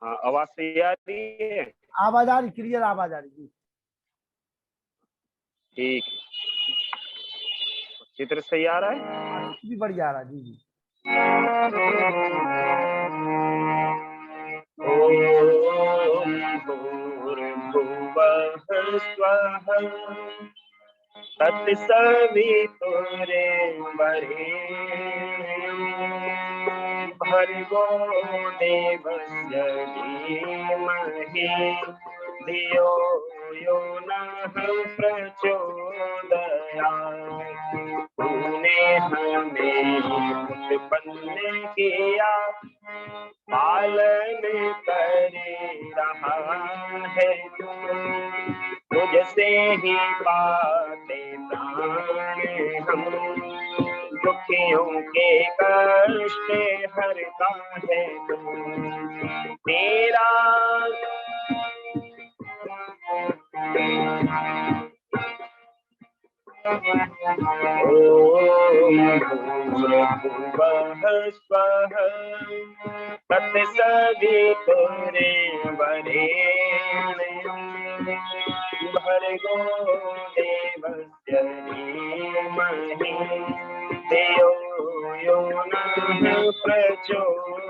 हाँ, आवाज सही आ रही है? आवाज आ रही, क्लियर आवाज आ रही जी। ठीक, चित्र सही आ रहा है? चित्र भी बढ़िया आ रहा जी जी। ओम भूर्भुवः स्वः तत्सवितुर्वरेण्यं भर्गो देवस्य धीमहि धियो यो नः प्रचोदयात्। तूने हमें उत्पन्न किया, पालन कर रहा है तू, तुझसे ही पाते प्राण हम, दुखियों के कष्ट हरता है तू। तेरा ओम भूर्भुवः स्वः तत्सवितुर्वरेण्यं भर्गो देवस्य धीमहि धियो यो नः प्रचोदयात्।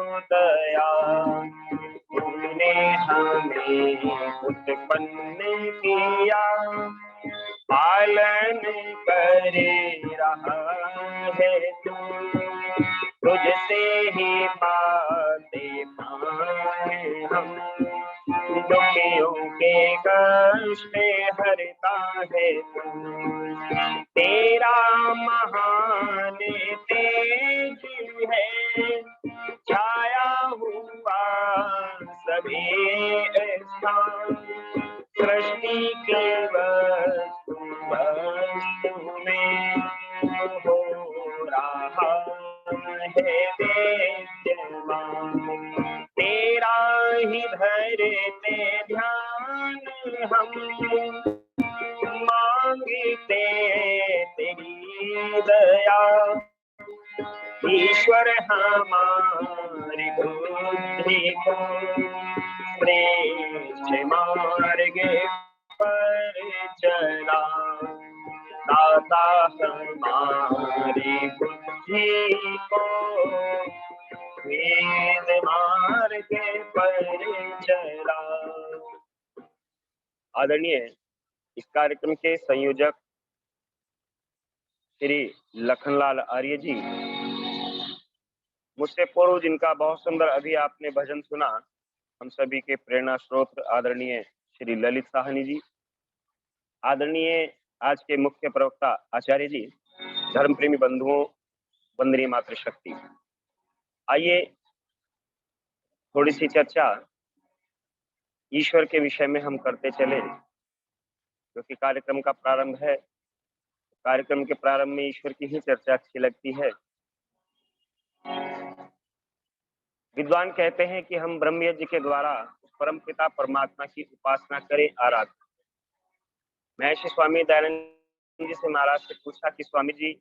तूने हमें उत्पन्न किया, पालन कर रहा है तू, तुझसे ही पाते प्राण हम, दुखियों के कष्ट हरता है तू। तेरा महान तेज है छाया हुआ सभी स्थान, सृष्टि के वस्तु में हो रहा है विद्यमान। तेरा ही धरते ध्यान हम, मांगते तेरी दया। ईश्वर हमारी बुद्धि को श्रेष्ठ मार्ग पर चला, दाता हमारी बुद्धि को वेद मार्ग पर चला। आदरणीय इस कार्यक्रम के संयोजक श्री लखनलाल आर्य जी, मुझसे पूर्व जिनका बहुत सुंदर अभी आपने भजन सुना, हम सभी के प्रेरणा स्रोत आदरणीय श्री ललित साहनी जी, आदरणीय आज के मुख्य प्रवक्ता आचार्य जी, धर्म प्रेमी बंधुओं, वंदनीय मातृशक्ति। आइए थोड़ी सी चर्चा ईश्वर के विषय में हम करते चले, क्योंकि कार्यक्रम का प्रारंभ है। कार्यक्रम के प्रारंभ में ईश्वर की ही चर्चा अच्छी लगती है। विद्वान कहते हैं कि हम ब्रह्म यज्ञ के द्वारा परम पिता परमात्मा की उपासना करें, आराधना। महर्षि स्वामी दयानंद जी से महाराज से पूछा कि स्वामी जी,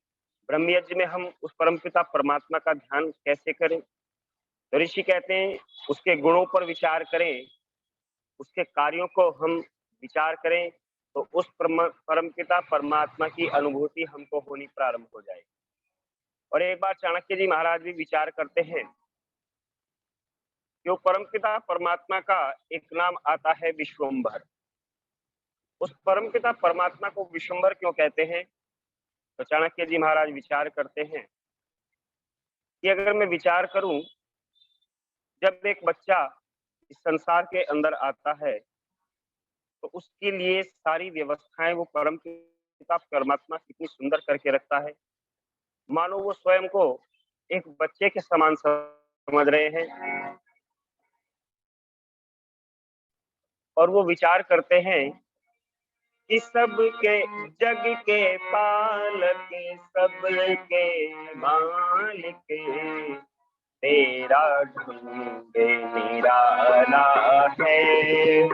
ब्रह्म यज्ञ में हम उस परम पिता परमात्मा का ध्यान कैसे करें? तो ऋषि कहते हैं उसके गुणों पर विचार करें, उसके कार्यों को हम विचार करें, तो उस परम पिता परमात्मा की अनुभूति हमको होनी प्रारंभ हो जाएगी। और एक बार चाणक्य जी महाराज भी विचार करते हैं कि परमपिता परमात्मा का एक नाम आता है विश्वम्भर। उस परमपिता परमात्मा को विश्वम्भर क्यों कहते हैं? तो चाणक्य जी महाराज विचार करते हैं कि अगर मैं विचार करूं, जब एक बच्चा इस संसार के अंदर आता है तो उसके लिए सारी व्यवस्थाएं वो परमपिता परमात्मा कितनी सुंदर करके रखता है, मानो वो स्वयं को एक बच्चे के समान समझ रहे हैं। और वो विचार करते हैं कि सबके जग के पालक, सबके मालिक, तेरा ढंग निराला है।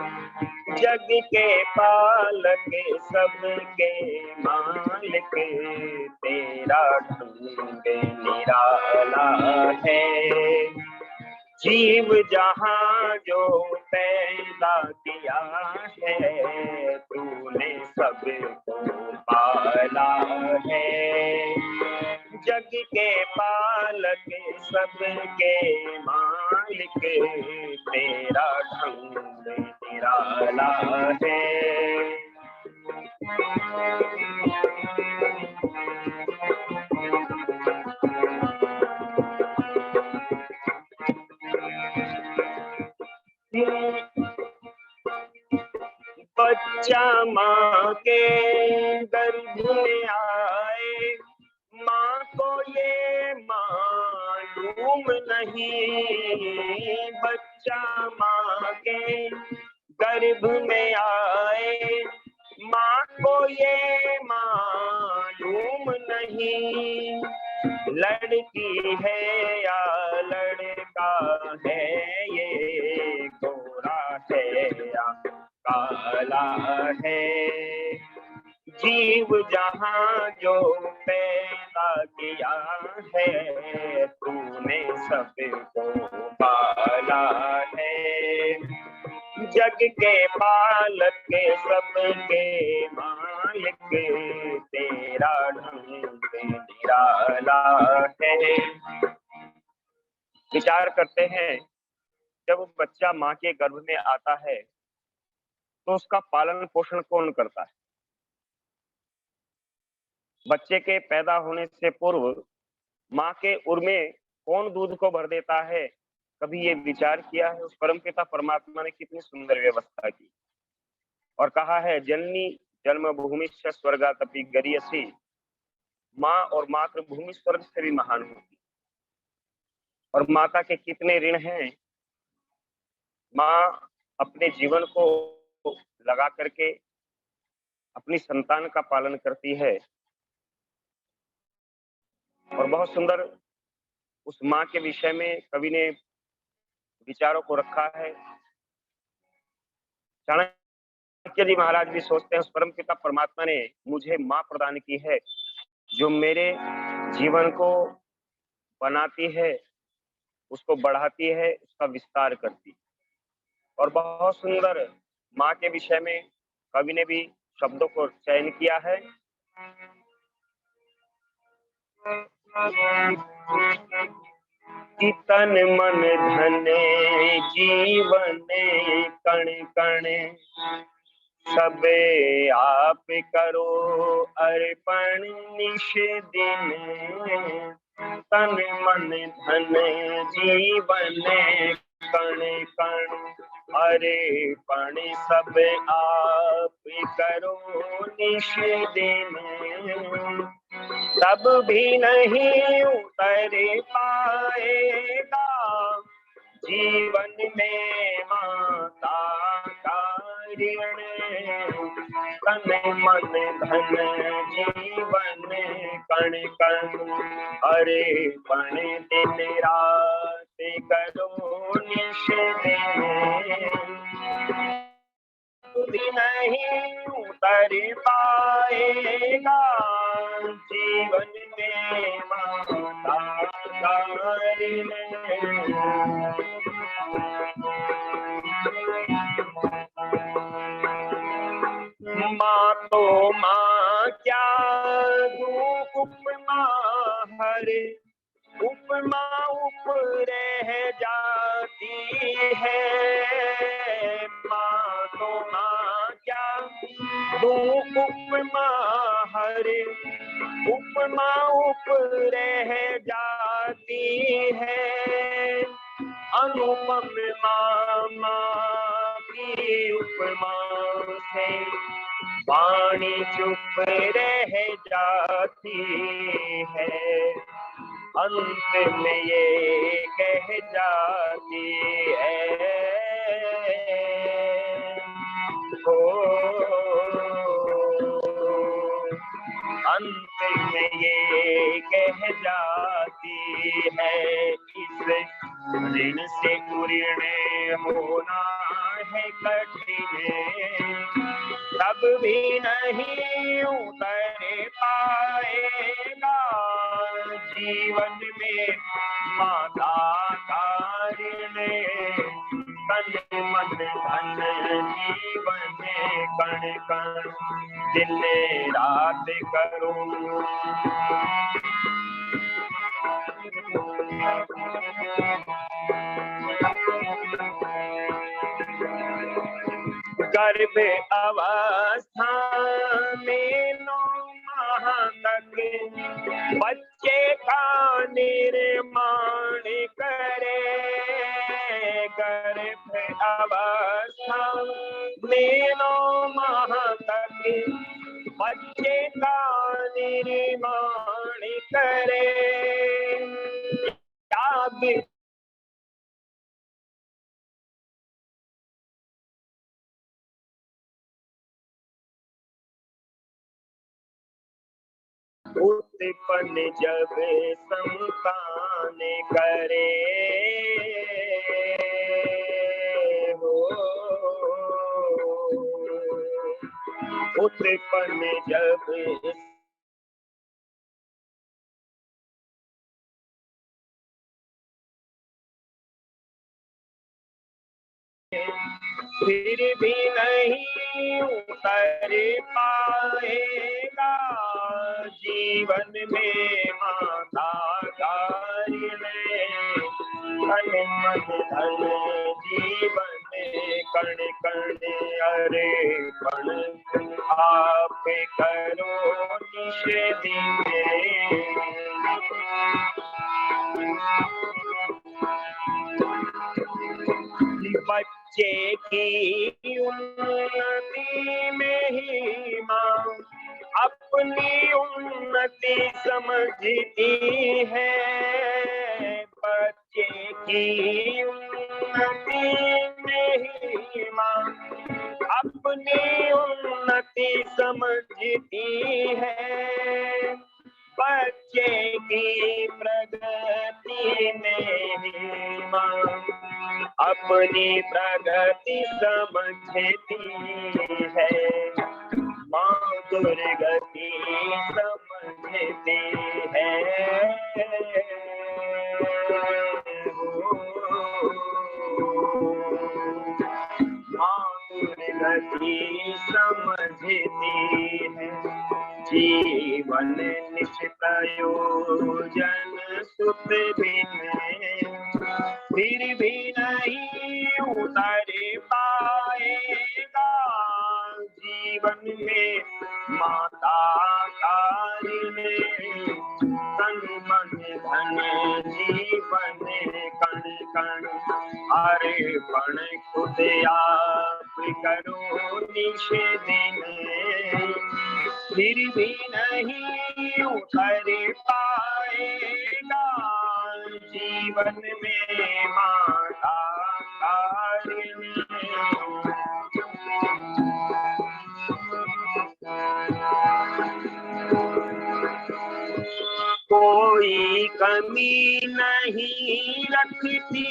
जग के पालक, सबके मालिक, तेरा ढंग निराला है। जीव जहां जो पैदा किया है, तूने सबको पाला है। जग के पालक सबके मालिक, तेरा ढंग निराला है। बच्चा माँ के गर्भ में आए, माँ को ये मालूम नहीं। बच्चा माँ के गर्भ में आए, माँ को ये मालूम नहीं। लड़की है या लड़का है, ये गोरा है या काला है। जीव जहां जो पैदा किया है, तूने सबको पाला है। जग के पालक सबके मालिक, तेरा ढंग निराला है। विचार करते हैं, जब बच्चा माँ के गर्भ में आता है तो उसका पालन पोषण कौन करता है? बच्चे के पैदा होने से पूर्व माँ के उर में कौन दूध को भर देता है? कभी ये विचार किया है? उस परमपिता परमात्मा ने कितनी सुंदर व्यवस्था की और कहा है, जननी जन्मभूमिश्च स्वर्गादपि गरीयसी। माँ और मातृभूमि स्वर्ग से भी महान होती। और माता के कितने ऋण हैं। माँ अपने जीवन को लगा करके अपनी संतान का पालन करती है। और बहुत सुंदर उस माँ के विषय में कवि ने विचारों को रखा है। चाणक्य जी महाराज भी सोचते हैं, उस परमपिता परमात्मा ने मुझे माँ प्रदान की है, जो मेरे जीवन को बनाती है, उसको बढ़ाती है, उसका विस्तार करती। और बहुत सुंदर माँ के विषय में कवि ने भी शब्दों को चयन किया है। कि तन मन धन जीवन कण कण, सबे आप करो अर्पण निश दिन। तन मन धन जीवन कण कण, अरे पण सब आप करो निश दिन। तब भी नहीं उतर पाएगा जीवन में माता का ऋण। तन मन धन जीवन कण कण, अरे पण दिन रात करो निश दिन। भी नहीं उतर पाएगा जीवन में माता का ऋण। माँ तो माँ क्या दूँ उपमा हरे, उपमा उप रह जाती है। माँ तो माँ क्या दूँ उपमा हरे, उपमा उप रह जाती है। अनुपम मामा की उपमा से वाणी चुप रह जाती है। अंत में ये कह जाती है, अंत में ये कह जाती है, इस ऋण से ऋण होना है कठिन। तब भी नहीं उतर पाएगा जीवन में माता का ऋण। कण कण दिन रात करूं। गर्भ अवस्था में 9 माह तक बच्चे का निर्माण करे। गर्भ अवस्था में 9 माह तक बच्चे का निर्माण करे। उत्पन्न जब संतान करे हो, उत्पन्न जब फिर भी नहीं उतर पाएगा जीवन में माता कारिणे। तन मन धन जीवन कण कण अर्पण आप करो निश दिन। बच्चे की उन्नति में ही माँ अपनी उन्नति समझती है। बच्चे की उन्नति में ही माँ अपनी उन्नति समझती है। बच्चे की प्रगति में ही माँ अपनी प्रगति समझती है। माँ दुर्गति समझती है। माँ दुर्गति समझती है। जीवन निष्प्रयोजन सुख बिन फिर भी नहीं उतर पाएगा जीवन में माता कारिणे। तन मन धन जीवन कण कण अर्पण खुद आप करो निश दिन। फिर भी नहीं उतर पाएगा जीवन में माता कारिणे। कोई कमी नहीं रखती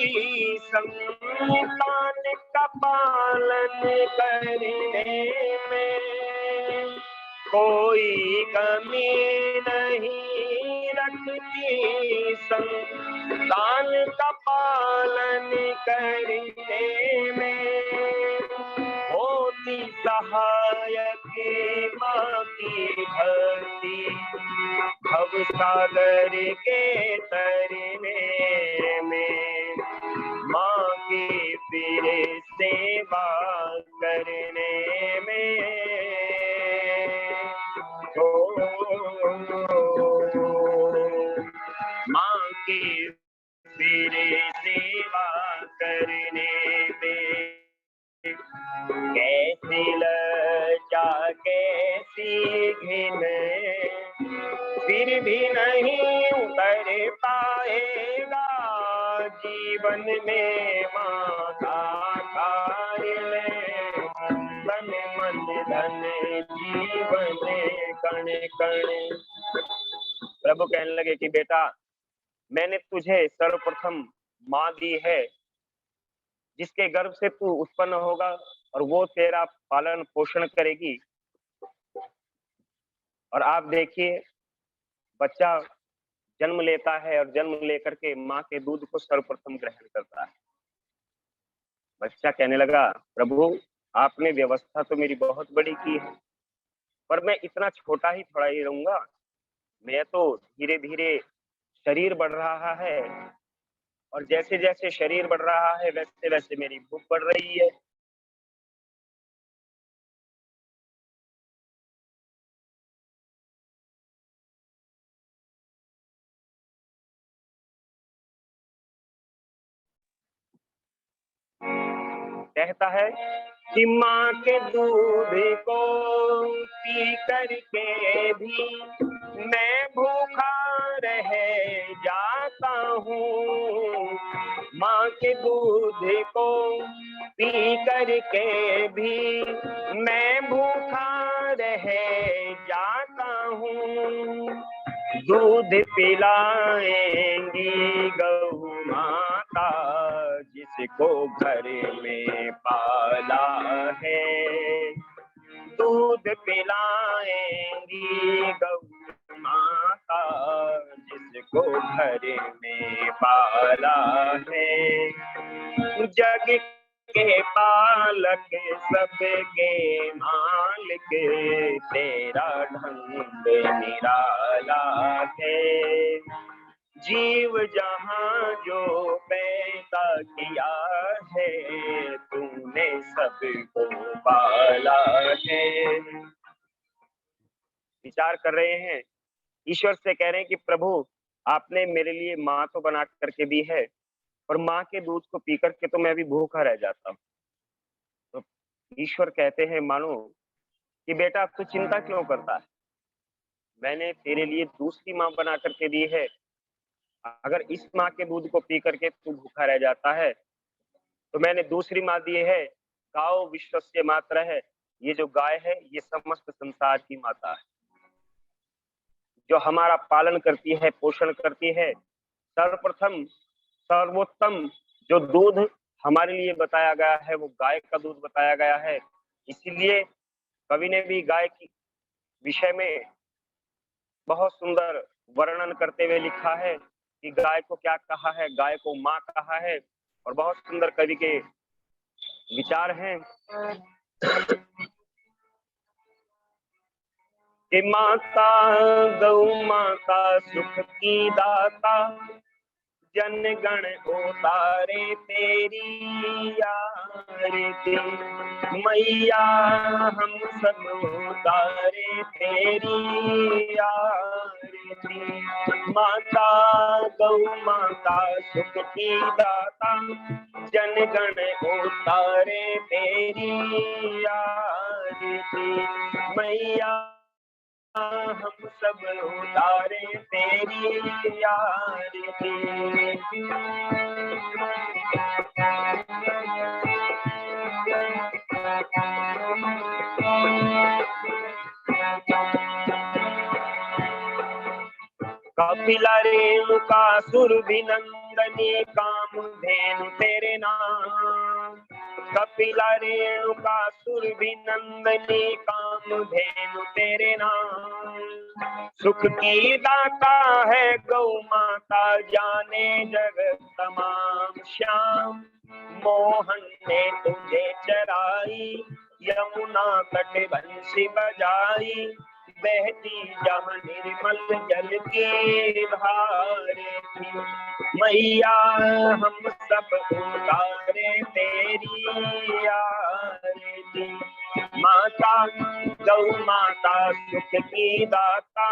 संतान का पालन करने में। कोई कमी नहीं रखती संतान का पालन करने में। होती सहायक माँ की भक्ति भव सागर के तरने में। माँ की फिर सेवा करने में माँ की फिर सेवा करने में। कैसी लज्जा कैसी घिन फिर भी नहीं उतर पाएगा जीवन में माता कारिणे। तन मन धन जीवन कण कण। प्रभु कहने लगे कि बेटा मैंने तुझे सर्वप्रथम माँ दी है जिसके गर्भ से तू उत्पन्न होगा और वो तेरा पालन पोषण करेगी। और आप देखिए बच्चा जन्म लेता है और जन्म लेकर के माँ के दूध को सर्वप्रथम ग्रहण करता है। बच्चा कहने लगा प्रभु आपने व्यवस्था तो मेरी बहुत बड़ी की है, पर मैं इतना छोटा ही थोड़ा ही रहूंगा। मैं तो धीरे धीरे शरीर बढ़ रहा है, और जैसे जैसे शरीर बढ़ रहा है वैसे वैसे मेरी भूख बढ़ रही है। कहता है कि माँ के दूध को पी करके भी मैं भूखा रह जाता हूँ। माँ के दूध को पी करके भी मैं भूखा रह जाता हूँ। दूध पिलाएंगी गौ माता जिसको घर में पाला है। दूध पिलाएंगी गौ माता जिसको घर में पाला है। जग के पालक सबके मालिक तेरा ढंग निराला है। जीव जहां जो पैदा किया है तूने सबको पाला है। विचार कर रहे हैं, ईश्वर से कह रहे हैं कि प्रभु आपने मेरे लिए माँ तो बना करके दी है, पर माँ के दूध को पी करके तो मैं अभी भूखा रह जाता हूँ। तो ईश्वर कहते हैं मानो कि बेटा तू चिंता क्यों करता है, मैंने तेरे लिए दूसरी माँ बना करके दी है। अगर इस माँ के दूध को पी करके तू भूखा रह जाता है तो मैंने दूसरी माँ दी है, गाओ विश्वस्य मातरः है। ये जो गाय है ये समस्त संसार की माता है, जो हमारा पालन करती है, पोषण करती है। सर्वप्रथम सर्वोत्तम जो दूध हमारे लिए बताया गया है वो गाय का दूध बताया गया है। इसीलिए कवि ने भी गाय की विषय में बहुत सुंदर वर्णन करते हुए लिखा है कि गाय को क्या कहा है, गाय को माँ कहा है। और बहुत सुंदर कवि के विचार हैं कि माता गौ माता सुख की दाता, जन गण उतारे तेरी आरती। मैया हम सब उतारे तेरी आरती। माता गौ माता सुख की दाता, जन गण उतारे तेरी आरती। मैया हम सब उतारे तेरी आरती। कपिला रेणुका सुरभिनंदनी कामधेनु तेरे नाम। कपिला रेणुका सुरभिनंदनी कामधेनु तेरे नाम। सुख की दाता है गौ माता जाने जगत तमाम। श्याम मोहन ने तुझे चराई, यमुना तट बंसी बजाई। बहती जहाँ निर्मल जल की भारती। मैया हम सब उतारे तेरी आरती। माता गौ माता सुख की दाता,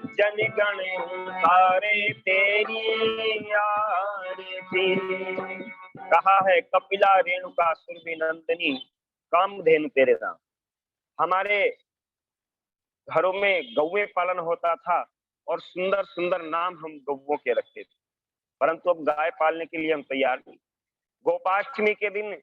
जन गण उतारे तेरी आरती। कहा है कपिला रेणुका सुरभि नंदिनी कामधेनु तेरे नाम। हमारे घरों में गौवे पालन होता था और सुंदर सुंदर नाम हम गौवों के रखते थे, परंतु अब गाय पालने के लिए हम तैयार नहीं। गोपाष्टमी के दिन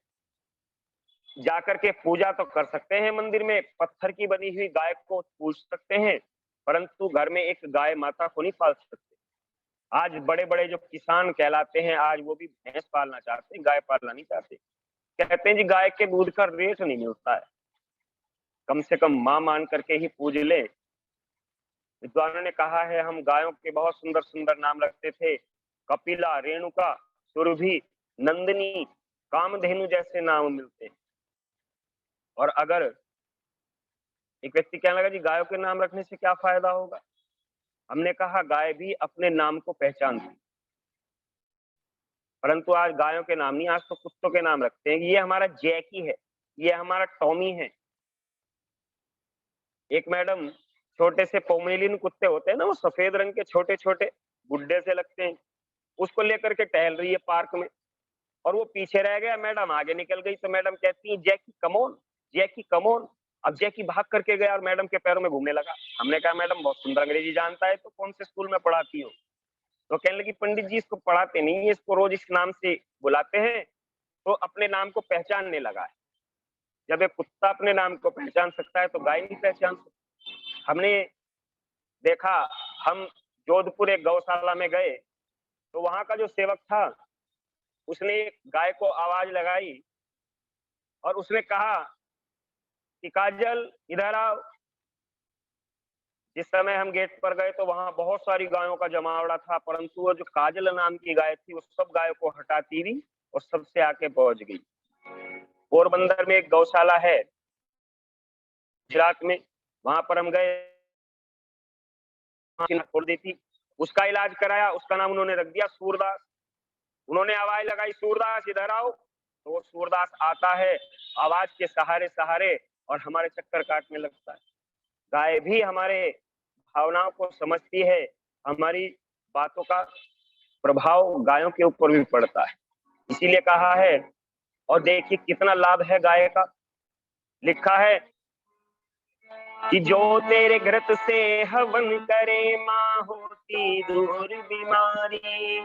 जाकर के पूजा तो कर सकते हैं, मंदिर में पत्थर की बनी हुई गाय को पूज सकते हैं, परंतु घर में एक गाय माता को नहीं पाल सकते। आज बड़े बड़े जो किसान कहलाते हैं आज वो भी भैंस पालना चाहते हैं, गाय पालना नहीं चाहते। कहते हैं जी गाय के दूध का रेट नहीं मिलता है, कम से कम मां मान करके ही पूज ले। विद्वानों ने कहा है हम गायों के बहुत सुंदर सुंदर नाम रखते थे, कपिला रेणुका सुरभि नंदिनी कामधेनु जैसे नाम मिलते हैं। और अगर एक व्यक्ति कहने लगा जी गायों के नाम रखने से क्या फायदा होगा, हमने कहा गाय भी अपने नाम को पहचानती, परंतु आज गायों के नाम नहीं, आज तो कुत्तों के नाम रखते हैं। ये हमारा जैकी है, ये हमारा टॉमी है। एक मैडम छोटे से पोमेलियन कुत्ते होते हैं ना, वो सफेद रंग के छोटे छोटे गुड्डे से लगते हैं, उसको लेकर के टहल रही है पार्क में, और वो पीछे रह गया, मैडम आगे निकल गई, तो मैडम कहती है जैकी कमोन, जैकी कमोन। अब जैकी भाग करके गया और मैडम के पैरों में घूमने लगा। हमने कहा मैडम बहुत सुंदर अंग्रेजी जानता है, तो कौन से स्कूल में पढ़ाती हो? तो कहने लगी पंडित जी इसको पढ़ाते नहीं है, इसको रोज इस नाम से बुलाते हैं, तो अपने नाम को पहचानने लगा है। जब एक कुत्ता अपने नाम को पहचान सकता है तो गाय नहीं पहचान सकती। हमने देखा, हम जोधपुर एक गौशाला में गए, तो वहां का जो सेवक था उसने गाय को आवाज लगाई और उसने कहा कि काजल इधर आओ। जिस समय हम गेट पर गए तो वहां बहुत सारी गायों का जमावड़ा था, परंतु वो जो काजल नाम की गाय थी वो सब गायों को हटाती हुई और सबसे आके पहुंच गई। पोरबंदर में एक गौशाला है गुजरात में, वहां पर हम गए, छोड़ दी थी, उसका इलाज कराया, उसका नाम उन्होंने रख दिया सूरदास। उन्होंने आवाज लगाई सूरदास इधर आओ, तो वो सूरदास आता है आवाज के सहारे सहारे और हमारे चक्कर काटने लगता है। गाय भी हमारे भावनाओं को समझती है, हमारी बातों का प्रभाव गायों के ऊपर भी पड़ता है, इसीलिए कहा है। और देखिए कितना लाभ है गाय का, लिखा है कि जो तेरे घृत से हवन करे माँ होती दूर बीमारी,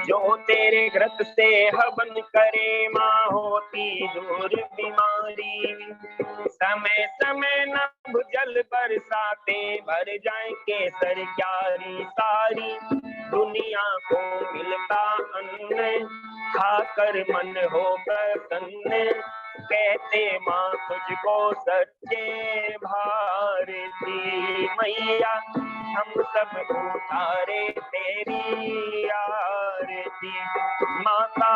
जो तेरे घृत से हवन करे माँ होती दूर बीमारी। समय समय नभ जल बरसाते भर जाए केसर क्यारी सारी, दुनिया को मिलता अन्न खाकर मन हो प्रसन्न, कहते माँ तुझको सच्चे भारती मैया, हम सब उतारे तेरी आरती। माता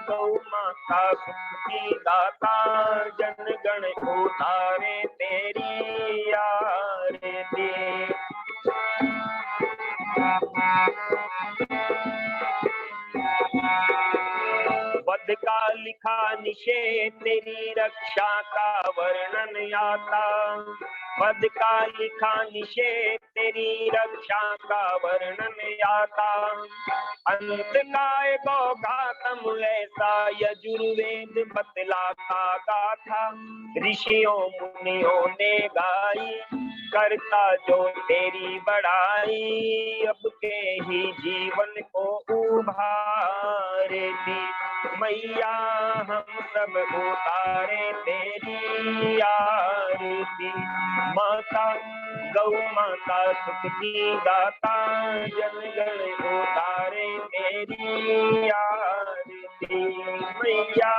गौ माता सुख की दाता, जन गण उतारे तेरी आरती। वध का लिखा निषेध तेरी रक्षा का वर्णन आता, वध का लिखा निषेध तेरी रक्षा का वर्णन आता। अंत काय गौ घातम ऐसा यजुर्वेद बतलाता गाथा, ऋषियों मुनियों ने गाई करता जो तेरी बड़ाई, अब के ही जीवन को उभारती मैया, हम सब उतारे तेरी आरती। माता गौ माता सुख की दाता, जन गण उतारे तेरी आरती मैया।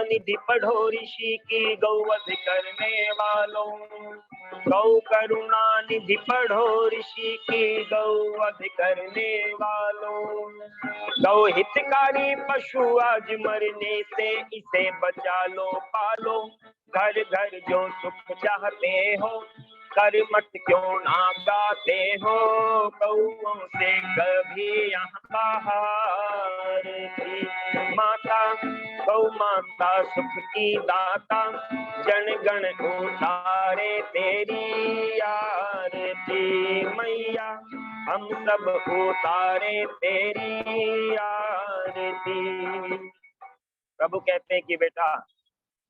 निधि पढ़ो ऋषि की गौवध करने वालों, गौ करुणा निधि पढ़ो ऋषि की गौवध करने वालों। गौ हितकारी पशु आज मरने से इसे बचा लो पालो, घर घर जो सुख चाहते हो कर मत क्यों ना गाते हो, गौओं से कभी यहाँ बाहर थी। माता गौ माता सुख की दाता, जन गण उतारे तेरी आरती मैया, हम सब उतारे तेरी आरती। प्रभु कहते हैं कि बेटा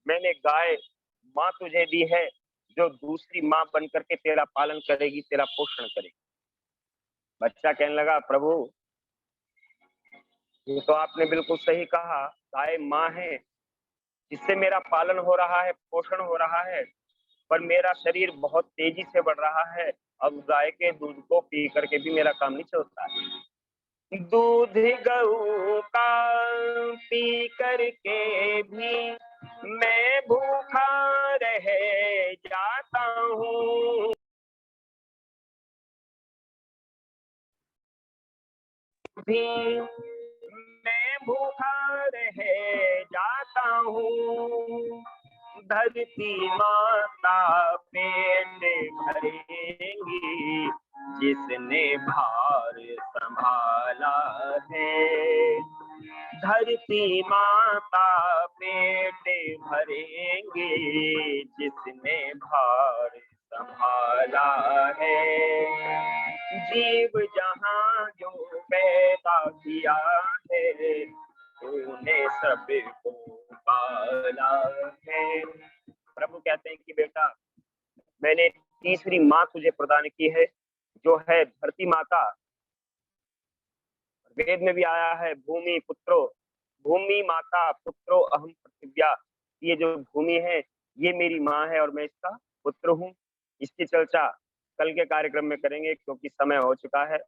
मैंने गाय माँ तुझे दी है, जो दूसरी माँ बन करके तेरा पालन करेगी, तेरा पोषण करेगी। बच्चा कहने लगा प्रभु ये तो आपने बिल्कुल सही कहा, गाय माँ है जिससे मेरा पालन हो रहा है, पोषण हो रहा है, पर मेरा शरीर बहुत तेजी से बढ़ रहा है, अब गाय के दूध को पी करके भी मेरा काम नहीं चलता है। दूध गऊ का पी करके भी मैं भूखा रह जाता हूँ, भी मैं भूखा रह जाता हूँ। धरती माता पेट भरेंगी जिसने भार संभाला है। धरती माता पेट भरेंगे जिसने भार संभाला है। जीव जहां जो पैदा किया है तूने सबको पाला है। प्रभु कहते हैं कि बेटा मैंने तीसरी माँ तुझे प्रदान की है जो है धरती माता। वेद में भी आया है भूमि पुत्रो, भूमि माता पुत्रो अहम पृथिव्या। ये जो भूमि है ये मेरी माँ है और मैं इसका पुत्र हूँ। इसकी चर्चा कल के कार्यक्रम में करेंगे क्योंकि समय हो चुका है।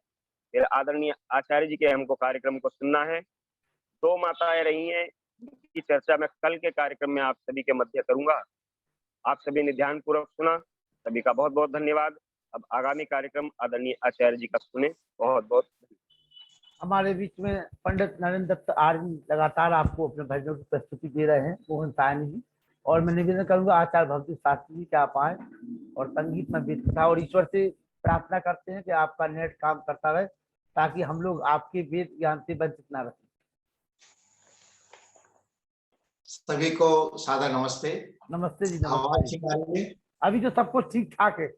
फिर आदरणीय आचार्य जी के हमको कार्यक्रम को सुनना है। दो माताएं रही हैं जिनकी चर्चा मैं कल के कार्यक्रम में आप सभी के मध्य करूंगा। आप सभी ने ध्यानपूर्वक सुना, सभी का बहुत बहुत धन्यवाद। अब आगामी कार्यक्रम आदरणीय आचार्य जी का सुने। बहुत बहुत हमारे बीच में पंडित नरेंद्र दत्त आर्य लगातार आपको अपने भजनों की प्रस्तुति दे रहे हैं, मोहन सायनी जी। और मैं निवेदन करूंगा आचार्य भक्ति शास्त्री जी क्या पाए और संगीत में वेद कथा, और ईश्वर से प्रार्थना करते हैं कि आपका नेट काम करता रहे ताकि हम लोग आपके वेद ज्ञान से वंचित ना रहे। सभी को सादर नमस्ते। नमस्ते जी। आवाज नमस्ते। ठीक आ रही है? अभी तो सब कुछ ठीक ठाक है।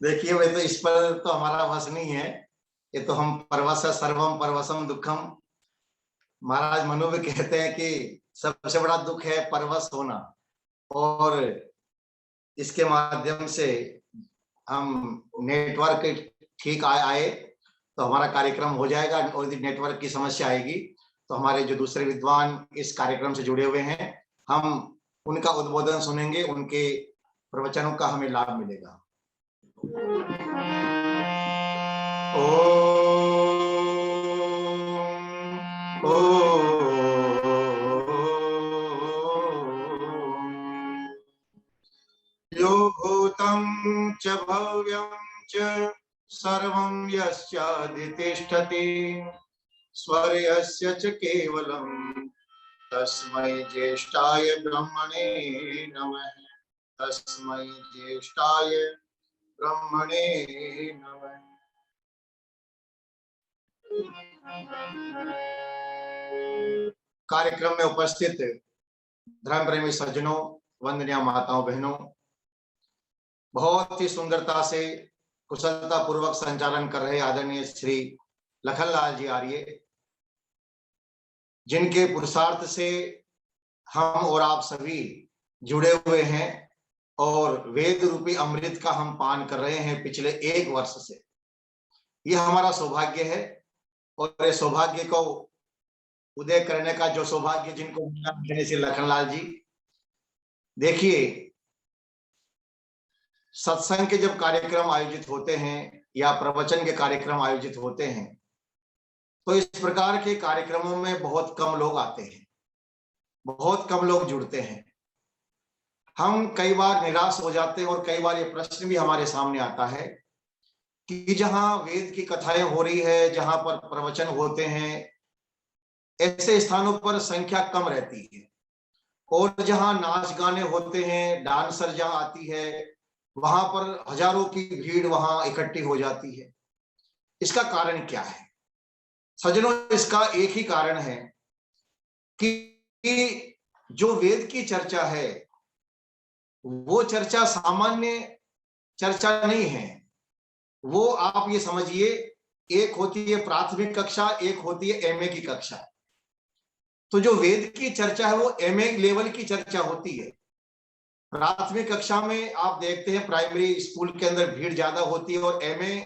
देखिए वह तो इस पर तो हमारा वश नहीं है। ये तो हम परवश सर्वम परवशम दुखम। महाराज मनु भी कहते हैं कि सबसे बड़ा दुख है परवश होना, और इसके माध्यम से हम नेटवर्क ठीक आए तो हमारा कार्यक्रम हो जाएगा। और यदि नेटवर्क की समस्या आएगी तो हमारे जो दूसरे विद्वान इस कार्यक्रम से जुड़े हुए हैं हम उनका उद्बोधन सुनेंगे, उनके प्रवचनों का हमें लाभ मिलेगा। यो भूतं च भव्यं च सर्वं यस्याधितिष्ठति स्वर्यस्य च केवलं तस्मै ज्येष्ठाय ब्रह्मणे नमः। तस्मै ज्येष्ठाय ब्रह्मणे नमः। कार्यक्रम में उपस्थित धर्म प्रेमी सज्जनों, वंदनीय माताओं बहनों, बहुत ही सुंदरता से कुशलता पूर्वक संचालन कर रहे आदरणीय श्री लखनलाल जी आर्य, जिनके पुरुषार्थ से हम और आप सभी जुड़े हुए हैं और वेद रूपी अमृत का हम पान कर रहे हैं पिछले 1 वर्ष से। यह हमारा सौभाग्य है और ये सौभाग्य को उदय करने का जो सौभाग्य जिनको मिला श्री लखनलाल जी। देखिए सत्संग के जब कार्यक्रम आयोजित होते हैं या प्रवचन के कार्यक्रम आयोजित होते हैं तो इस प्रकार के कार्यक्रमों में बहुत कम लोग आते हैं, बहुत कम लोग जुड़ते हैं। हम कई बार निराश हो जाते हैं और कई बार ये प्रश्न भी हमारे सामने आता है कि जहां वेद की कथाएं हो रही है, जहां पर प्रवचन होते हैं, ऐसे स्थानों पर संख्या कम रहती है, और जहां नाच गाने होते हैं, डांसर जहां आती है, वहां पर हजारों की भीड़ वहां इकट्ठी हो जाती है। इसका कारण क्या है सज्जनों? इसका एक ही कारण है कि जो वेद की चर्चा है वो चर्चा सामान्य चर्चा नहीं है। वो आप ये समझिए, एक होती है प्राथमिक कक्षा, एक होती है एमए की कक्षा। तो जो वेद की चर्चा है वो एमए लेवल की चर्चा होती है। प्राथमिक कक्षा में आप देखते हैं प्राइमरी स्कूल के अंदर भीड़ ज्यादा होती है, और एमए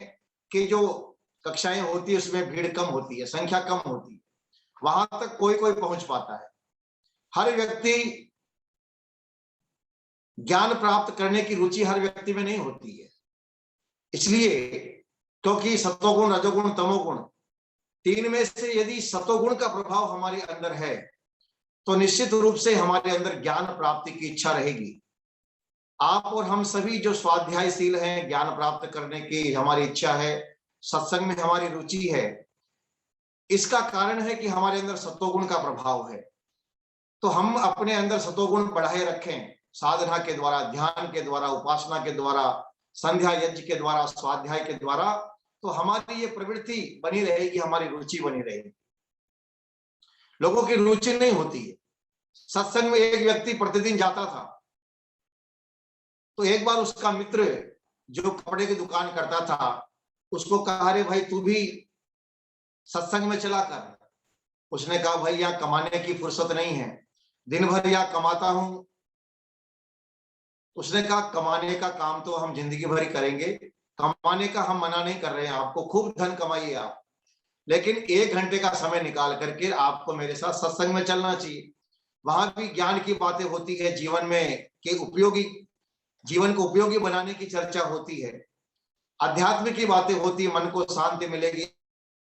की जो कक्षाएं होती है उसमें भीड़ कम होती है, संख्या कम होती है। वहां तक कोई कोई पहुंच पाता है। हर व्यक्ति ज्ञान प्राप्त करने की रुचि हर व्यक्ति में नहीं होती है। इसलिए क्योंकि सतोगुण, रजोगुण, तमोगुण, तीन में से यदि सतोगुण का प्रभाव हमारे अंदर है तो निश्चित रूप से हमारे अंदर ज्ञान प्राप्ति की इच्छा रहेगी। आप और हम सभी जो स्वाध्यायशील हैं, ज्ञान प्राप्त करने की हमारी इच्छा है, सत्संग में हमारी रुचि है, इसका कारण है कि हमारे अंदर सत्वगुण का प्रभाव है। तो हम अपने अंदर सत्वगुण बढ़ाए रखें साधना के द्वारा, ध्यान के द्वारा, उपासना के द्वारा, संध्या यज्ञ के द्वारा, स्वाध्याय के द्वारा, तो हमारी ये प्रवृत्ति बनी रहेगी, हमारी रुचि बनी रहेगी। लोगों की रुचि नहीं होती है। सत्संग में एक व्यक्ति प्रतिदिन जाता था, तो एक बार उसका मित्र जो कपड़े की दुकान करता था उसको कहा, अरे भाई तू भी सत्संग में चला कर। उसने कहा, भाई यहाँ कमाने की फुर्सत नहीं है, दिन भर यहाँ कमाता हूं। उसने कहा, कमाने का काम तो हम जिंदगी भर ही करेंगे, कमाने का हम मना नहीं कर रहे हैं, आपको खूब धन कमाइए आप, लेकिन 1 घंटे का समय निकाल करके आपको मेरे साथ सत्संग में चलना चाहिए। वहां भी ज्ञान की बातें होती है, जीवन में के उपयोगी, जीवन को उपयोगी बनाने की चर्चा होती है, अध्यात्म की बातें होती है, मन को शांति मिलेगी,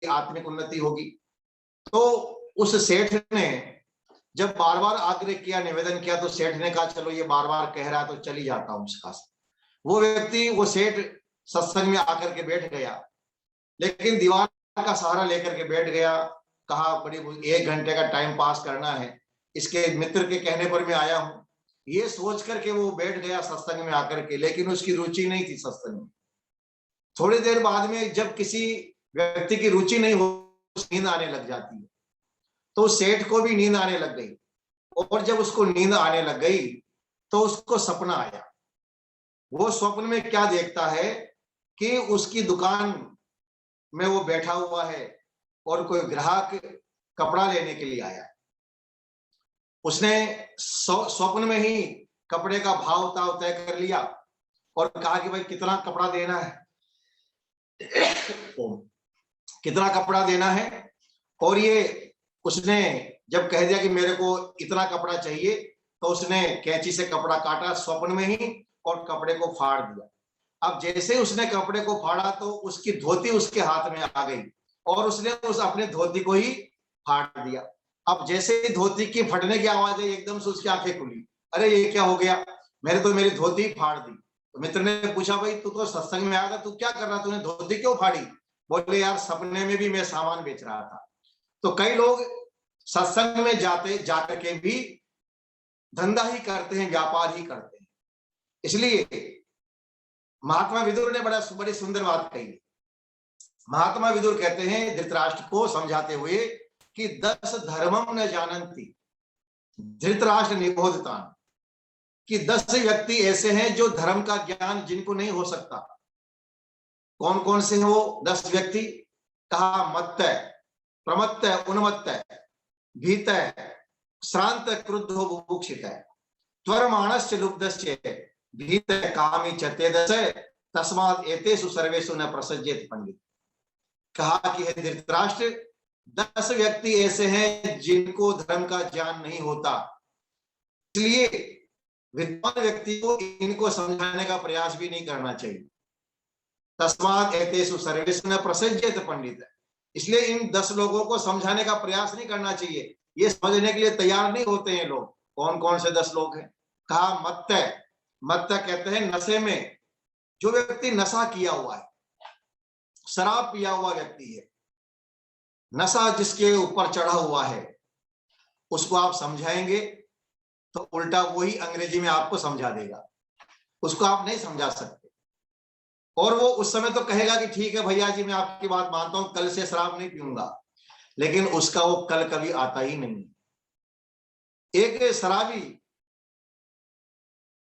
आत्मिक उन्नति होगी। तो उस सेठ ने जब बार बार आग्रह किया, निवेदन किया, तो सेठ ने कहा, चलो ये बार बार कह रहा है तो चली जाता हूं उसका। वो व्यक्ति, वो सेठ सत्संग में आकर के बैठ गया, लेकिन दीवार का सहारा लेकर के बैठ गया। कहा, बड़ी 1 घंटे का टाइम पास करना है, इसके मित्र के कहने पर मैं आया हूं, ये सोच करके वो बैठ गया सत्संग में आकर के, लेकिन उसकी रुचि नहीं थी सत्संग में। थोड़ी देर बाद में जब किसी व्यक्ति की रुचि नहीं हो, नींद आने लग जाती है। तो सेठ को भी नींद आने लग गई, और जब उसको नींद आने लग गई तो उसको सपना आया। वो स्वप्न में क्या देखता है कि उसकी दुकान में वो बैठा हुआ है और कोई ग्राहक कपड़ा लेने के लिए आया। उसने स्वप्न में ही कपड़े का भाव ताव तय कर लिया और कहा कि भाई कितना कपड़ा देना है, कितना कपड़ा देना है। और ये उसने जब कह दिया कि मेरे को इतना कपड़ा चाहिए, तो उसने कैंची से कपड़ा काटा स्वप्न में ही और कपड़े को फाड़ दिया। अब जैसे उसने कपड़े को फाड़ा तो उसकी धोती उसके हाथ में आ गई और उसने उस अपने धोती को ही फाड़ दिया। अब जैसे ही धोती की फटने की आवाज आई, एकदम से उसकी आंखें खुली, अरे ये क्या हो गया, मैंने तो मेरी धोती फाड़ दी। तो मित्र ने पूछा, भाई तू तो सत्संग में आया था, तू क्या कर रहा, तूने धोती क्यों फाड़ी? बोले, यार सपने में भी मैं सामान बेच रहा था। तो कई लोग सत्संग में जाकर के भी धंधा ही करते हैं, व्यापार ही करते हैं। इसलिए महात्मा विदुर ने बड़ी सुंदर बात कही। महात्मा विदुर कहते हैं धृतराष्ट्र को समझाते हुए कि 10 धर्मम न जानन्ति धृतराष्ट्र निबोधतान, कि 10 व्यक्ति ऐसे हैं जो धर्म का ज्ञान जिनको नहीं हो सकता। कौन कौन से हैं वो 10 व्यक्ति? कहा, मत्तय, प्रमत्तय, उन्मत्तय, भीतय, श्रांत, क्रुद्धो, बुभुक्षितः, त्वरमाणस्य लुब्धस्य, भीतय, कामी च तेजसः, तस्मात् एतेषु सर्वेषु न प्रसज्येत पंडित। कहा कि हे धृतराष्ट्र, 10 व्यक्ति ऐसे हैं जिनको धर्म का ज्ञान नहीं होता, इसलिए विद्वान व्यक्ति को इनको समझाने का प्रयास भी नहीं करना चाहिए। तस्मात् एतेषु सर्वेषु न प्रसज्येत पंडित, इसलिए इन 10 लोगों को समझाने का प्रयास नहीं करना चाहिए। ये समझने के लिए तैयार नहीं होते हैं लोग। कौन कौन से 10 लोग हैं? कहा, मत्तय, मत्तय कहते हैं नशे में, जो व्यक्ति नशा किया हुआ है, शराब पिया हुआ व्यक्ति है, नशा जिसके ऊपर चढ़ा हुआ है, उसको आप समझाएंगे तो उल्टा वही अंग्रेजी में आपको समझा देगा, उसको आप नहीं समझा सकते। और वो उस समय तो कहेगा कि ठीक है भैया जी, मैं आपकी बात मानता हूं, कल से शराब नहीं पीऊंगा, लेकिन उसका वो कल कभी आता ही नहीं। एक शराबी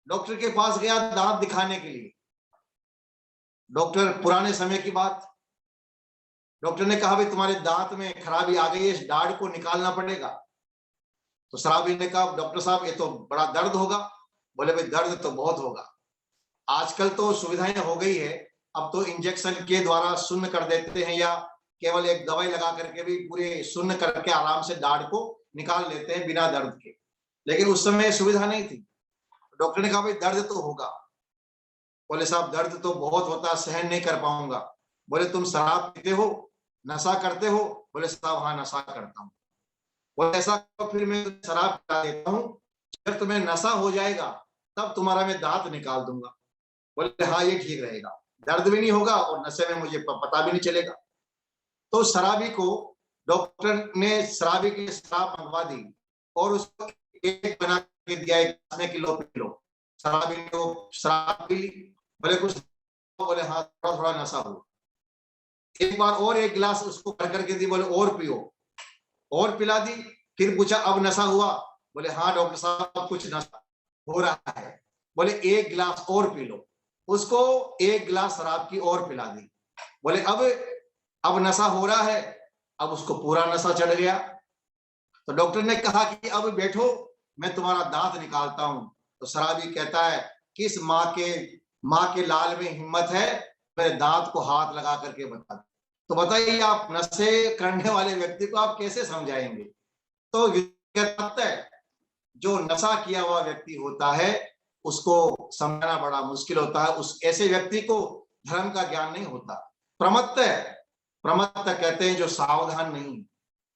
डॉक्टर के पास गया दांत दिखाने के लिए। डॉक्टर, पुराने समय की बात, डॉक्टर ने कहा, भाई तुम्हारे दांत में खराबी आ गई है, इस दाढ़ को निकालना पड़ेगा। तो शराबी ने कहा, डॉक्टर साहब ये तो बड़ा दर्द होगा। बोले, भाई दर्द तो बहुत होगा, आजकल तो सुविधाएं हो गई है, अब तो इंजेक्शन के द्वारा शून्य कर देते हैं, या केवल एक दवाई लगा करके भी पूरे शून्य करके आराम से दाढ़ को निकाल लेते हैं बिना दर्द के। लेकिन उस समय सुविधा नहीं थी। डॉक्टर ने कहा, भाई दर्द तो होगा। बोले, साहब दर्द तो बहुत होता है, सहन नहीं कर पाऊंगा। बोले, तुम शराब पीते हो, नशा करते हो? बोले, साहब हाँ नशा करता हूँ। बोले, ऐसा तो फिर मैं शराब पिला देता हूँ, तुम्हें नशा हो जाएगा तब तुम्हारा मैं दांत निकाल दूंगा। बोले हाँ ये ठीक रहेगा। दर्द भी नहीं होगा और नशे में मुझे पता भी नहीं चलेगा। तो शराबी को डॉक्टर ने शराबी की शराब मंगवा दी और उसको एक बना के दिया, एक में किलो पी लो। शराबी ने वो शराब पी ली, बोले कुछ, बोले हाँ थोड़ा थोड़ा नशा हो। एक बार और एक गिलास उसको भर करके दी, बोले और पियो, और पिला दी। फिर पूछा अब नशा हुआ? बोले हाँ डॉक्टर साहब कुछ नशा हो रहा है। बोले एक गिलास और पी लो। उसको एक गिलास शराब की और पिला दी। बोले अब नशा हो रहा है? अब उसको पूरा नशा चढ़ गया। तो डॉक्टर ने कहा कि अब बैठो, मैं तुम्हारा दांत निकालता हूं। तो शराबी कहता है किस माँ के लाल में हिम्मत है मेरे दांत को हाथ लगा करके बता। तो बताइए आप नशे करने वाले व्यक्ति को आप कैसे समझाएंगे? तो जो नशा किया हुआ व्यक्ति होता है उसको समझाना बड़ा मुश्किल होता है। उस ऐसे व्यक्ति को धर्म का ज्ञान नहीं होता। प्रमत्त कहते हैं जो सावधान नहीं।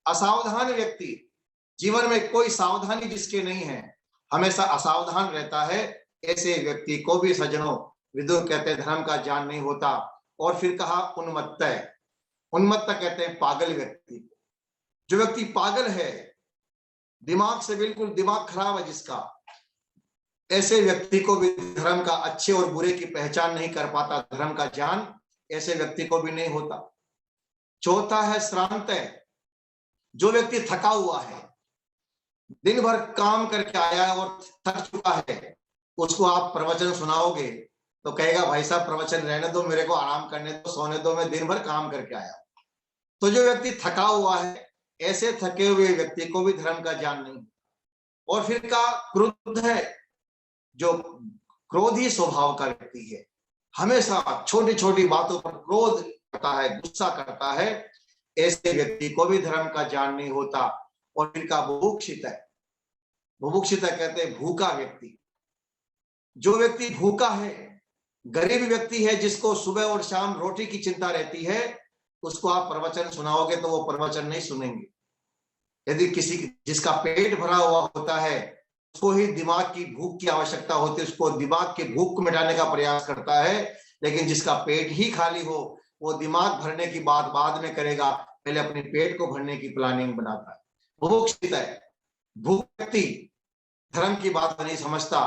असावधान व्यक्ति, जीवन में कोई सावधानी जिसके नहीं है, हमेशा असावधान रहता है, ऐसे व्यक्ति को भी सज्जनों विदुर कहते हैं धर्म का ज्ञान नहीं होता। और फिर कहा उन्मत्त कहते हैं पागल व्यक्ति। जो व्यक्ति पागल है, दिमाग से बिल्कुल दिमाग खराब है जिसका, ऐसे व्यक्ति को भी धर्म का अच्छे और बुरे की पहचान नहीं कर पाता, धर्म का ज्ञान ऐसे व्यक्ति को भी नहीं होता। चौथा है श्रांत है। जो व्यक्ति थका हुआ है, दिन भर काम करके आया है और थक चुका है, उसको आप प्रवचन सुनाओगे तो कहेगा भाई साहब प्रवचन रहने दो, मेरे को आराम करने दो, सोने दो, मैं दिन भर काम करके आया। तो जो व्यक्ति थका हुआ है, ऐसे थके हुए व्यक्ति को भी धर्म का ज्ञान नहीं। और फिर का क्रुद्ध है। जो क्रोधी स्वभाव का व्यक्ति है, हमेशा छोटी छोटी बातों पर क्रोध करता है, गुस्सा करता है, ऐसे व्यक्ति को भी धर्म का ज्ञान नहीं होता। और फिर का बुभुक्षित है। बुभुक्षित कहते हैं भूखा व्यक्ति। जो व्यक्ति भूखा है, गरीब व्यक्ति है, जिसको सुबह और शाम रोटी की चिंता रहती है, उसको आप प्रवचन सुनाओगे तो वो प्रवचन नहीं सुनेंगे। यदि किसी जिसका पेट भरा हुआ होता है, उसको ही दिमाग की भूख की आवश्यकता होती है, उसको दिमाग की भूख को मिटाने का प्रयास करता है। लेकिन जिसका पेट ही खाली हो, वो दिमाग भरने की बात बाद में करेगा, पहले अपने पेट को भरने की प्लानिंग बनाता है। बुभुक्षित है, भूख व्यक्ति धर्म की बात नहीं समझता।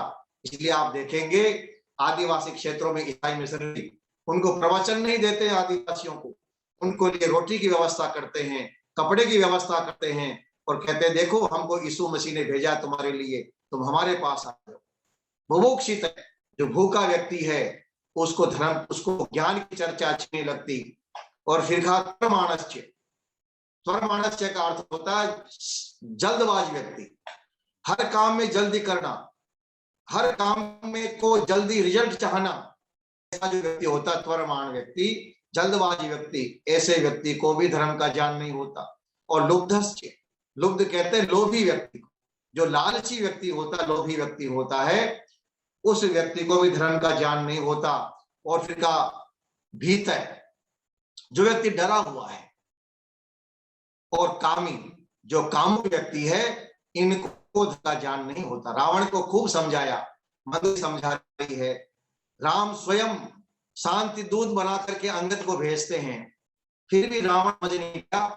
इसलिए आप देखेंगे आदिवासी क्षेत्रों में ईसाई मिशनरी उनको प्रवचन नहीं देते, आदिवासियों को उनको लिए रोटी की व्यवस्था करते हैं, कपड़े की व्यवस्था करते हैं और कहते हैं देखो हमको यीशु मसीह ने भेजा तुम्हारे लिए, तुम हमारे पास आ जाओ। बुभुक्षित है, जो भूखा व्यक्ति है, उसको ज्ञान की चर्चा अच्छी नहीं लगती। और फिर कहा त्वरमाणस्य का अर्थ होता है जल्दबाज व्यक्ति, हर काम में जल्दी करना, हर काम में को जल्दी रिजल्ट चाहना। ऐसा जो व्यक्ति होता है त्वरमान व्यक्ति, जल्दबाजी व्यक्ति, ऐसे व्यक्ति को भी धर्म का ज्ञान नहीं होता। और लुब्ध कहते हैं लोभी व्यक्ति को, जो लालची व्यक्ति होता है, लोभी व्यक्ति होता है, उस व्यक्ति को भी धर्म का ज्ञान नहीं होता। और फिर का भीत है, जो व्यक्ति डरा हुआ है। और कामी, जो कामुक व्यक्ति है, इनको धर्म का ज्ञान नहीं होता। रावण को खूब समझाया, मंदिर समझा रही है, राम स्वयं शांति दूत बना करके अंगद को भेजते हैं, फिर भी रावण समझ नहीं पाया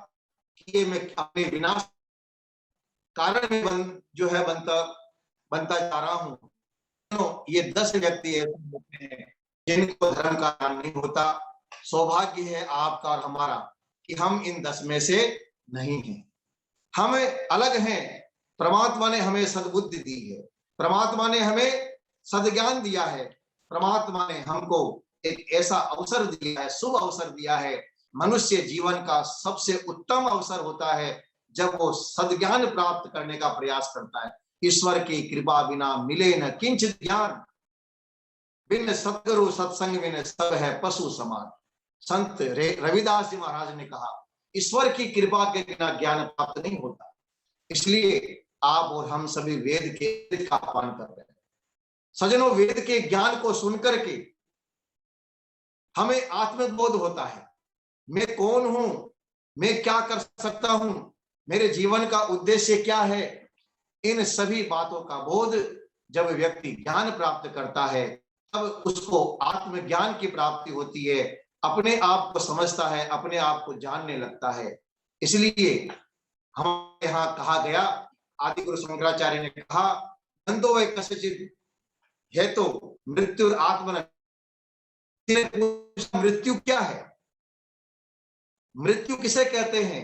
कि ये मैं अपने विनाश कारण में जो है बनता जा रहा हूं। तो ये 10 व्यक्ति ऐसे होते हैं जिनको धर्म का ज्ञान नहीं होता। सौभाग्य है आपका और हमारा कि हम इन 10 में से नहीं हैं। हम अलग हैं। परमात्मा ने हमें सद्बुद्धि दी है, परमात्मा ने हमें सद्ज्ञान दिया है, परमात्मा ने हमको एक ऐसा अवसर दिया है, शुभ अवसर दिया है। मनुष्य जीवन का सबसे उत्तम अवसर होता है जब वो सद्ज्ञान प्राप्त करने का प्रयास करता है। ईश्वर की कृपा बिना मिले न किंचित ज्ञान, बिन सतगुरु सत्संग बिन सब है पशु समान। संत रविदास जी महाराज ने कहा ईश्वर की कृपा के बिना ज्ञान प्राप्त नहीं होता। इसलिए आप और हम सभी वेद के का पालन कर रहे हैं। सज्जनों, वेद के ज्ञान को सुनकर के हमें आत्मबोध होता है, मैं कौन हूं, मैं क्या कर सकता हूं, मेरे जीवन का उद्देश्य क्या है। इन सभी बातों का बोध जब व्यक्ति ज्ञान प्राप्त करता है तब उसको आत्मज्ञान की प्राप्ति होती है, अपने आप को समझता है, अपने आप को जानने लगता है। इसलिए हमारे यहाँ कहा गया, आदि गुरु शंकराचार्य ने कहा, नंदो वै कस्यचित् है तो मृत्यु आत्मन। मृत्यु क्या है, मृत्यु किसे कहते हैं?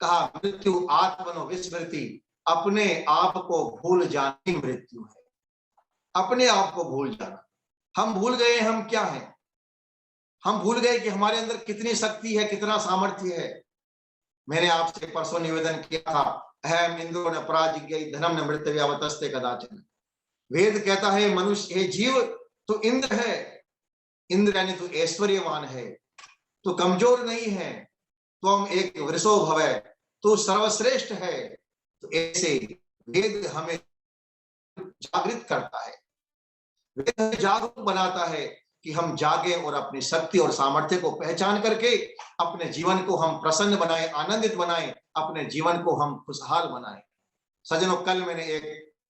कहा मृत्यु आत्मनो विस्मृति, अपने आप को भूल जाने मृत्यु है, अपने आप को भूल जाना। हम भूल गए हम क्या हैं, हम भूल गए कि हमारे अंदर कितनी शक्ति है, कितना सामर्थ्य है। मैंने आपसे परसों निवेदन किया था, अहम इंद्रो न पराजिज्ञ धनम न मृत्यव्यावतस्ते कदाचन। वेद कहता है मनुष्य, हे जीव तो इंद्र है, इंद्र यानी तू ऐश्वर्यवान है, तू कमजोर नहीं है, तो हम एक वृषो भवै, तू सर्वश्रेष्ठ है। तो ऐसे वेद हमें जागृत करता है, वेद हमें जागरूक बनाता है कि हम जागे और अपनी शक्ति और सामर्थ्य को पहचान करके अपने जीवन को हम प्रसन्न बनाएं, आनंदित बनाएं, अपने जीवन को हम खुशहाल बनाएं। सज्जनों, कल मैंने एक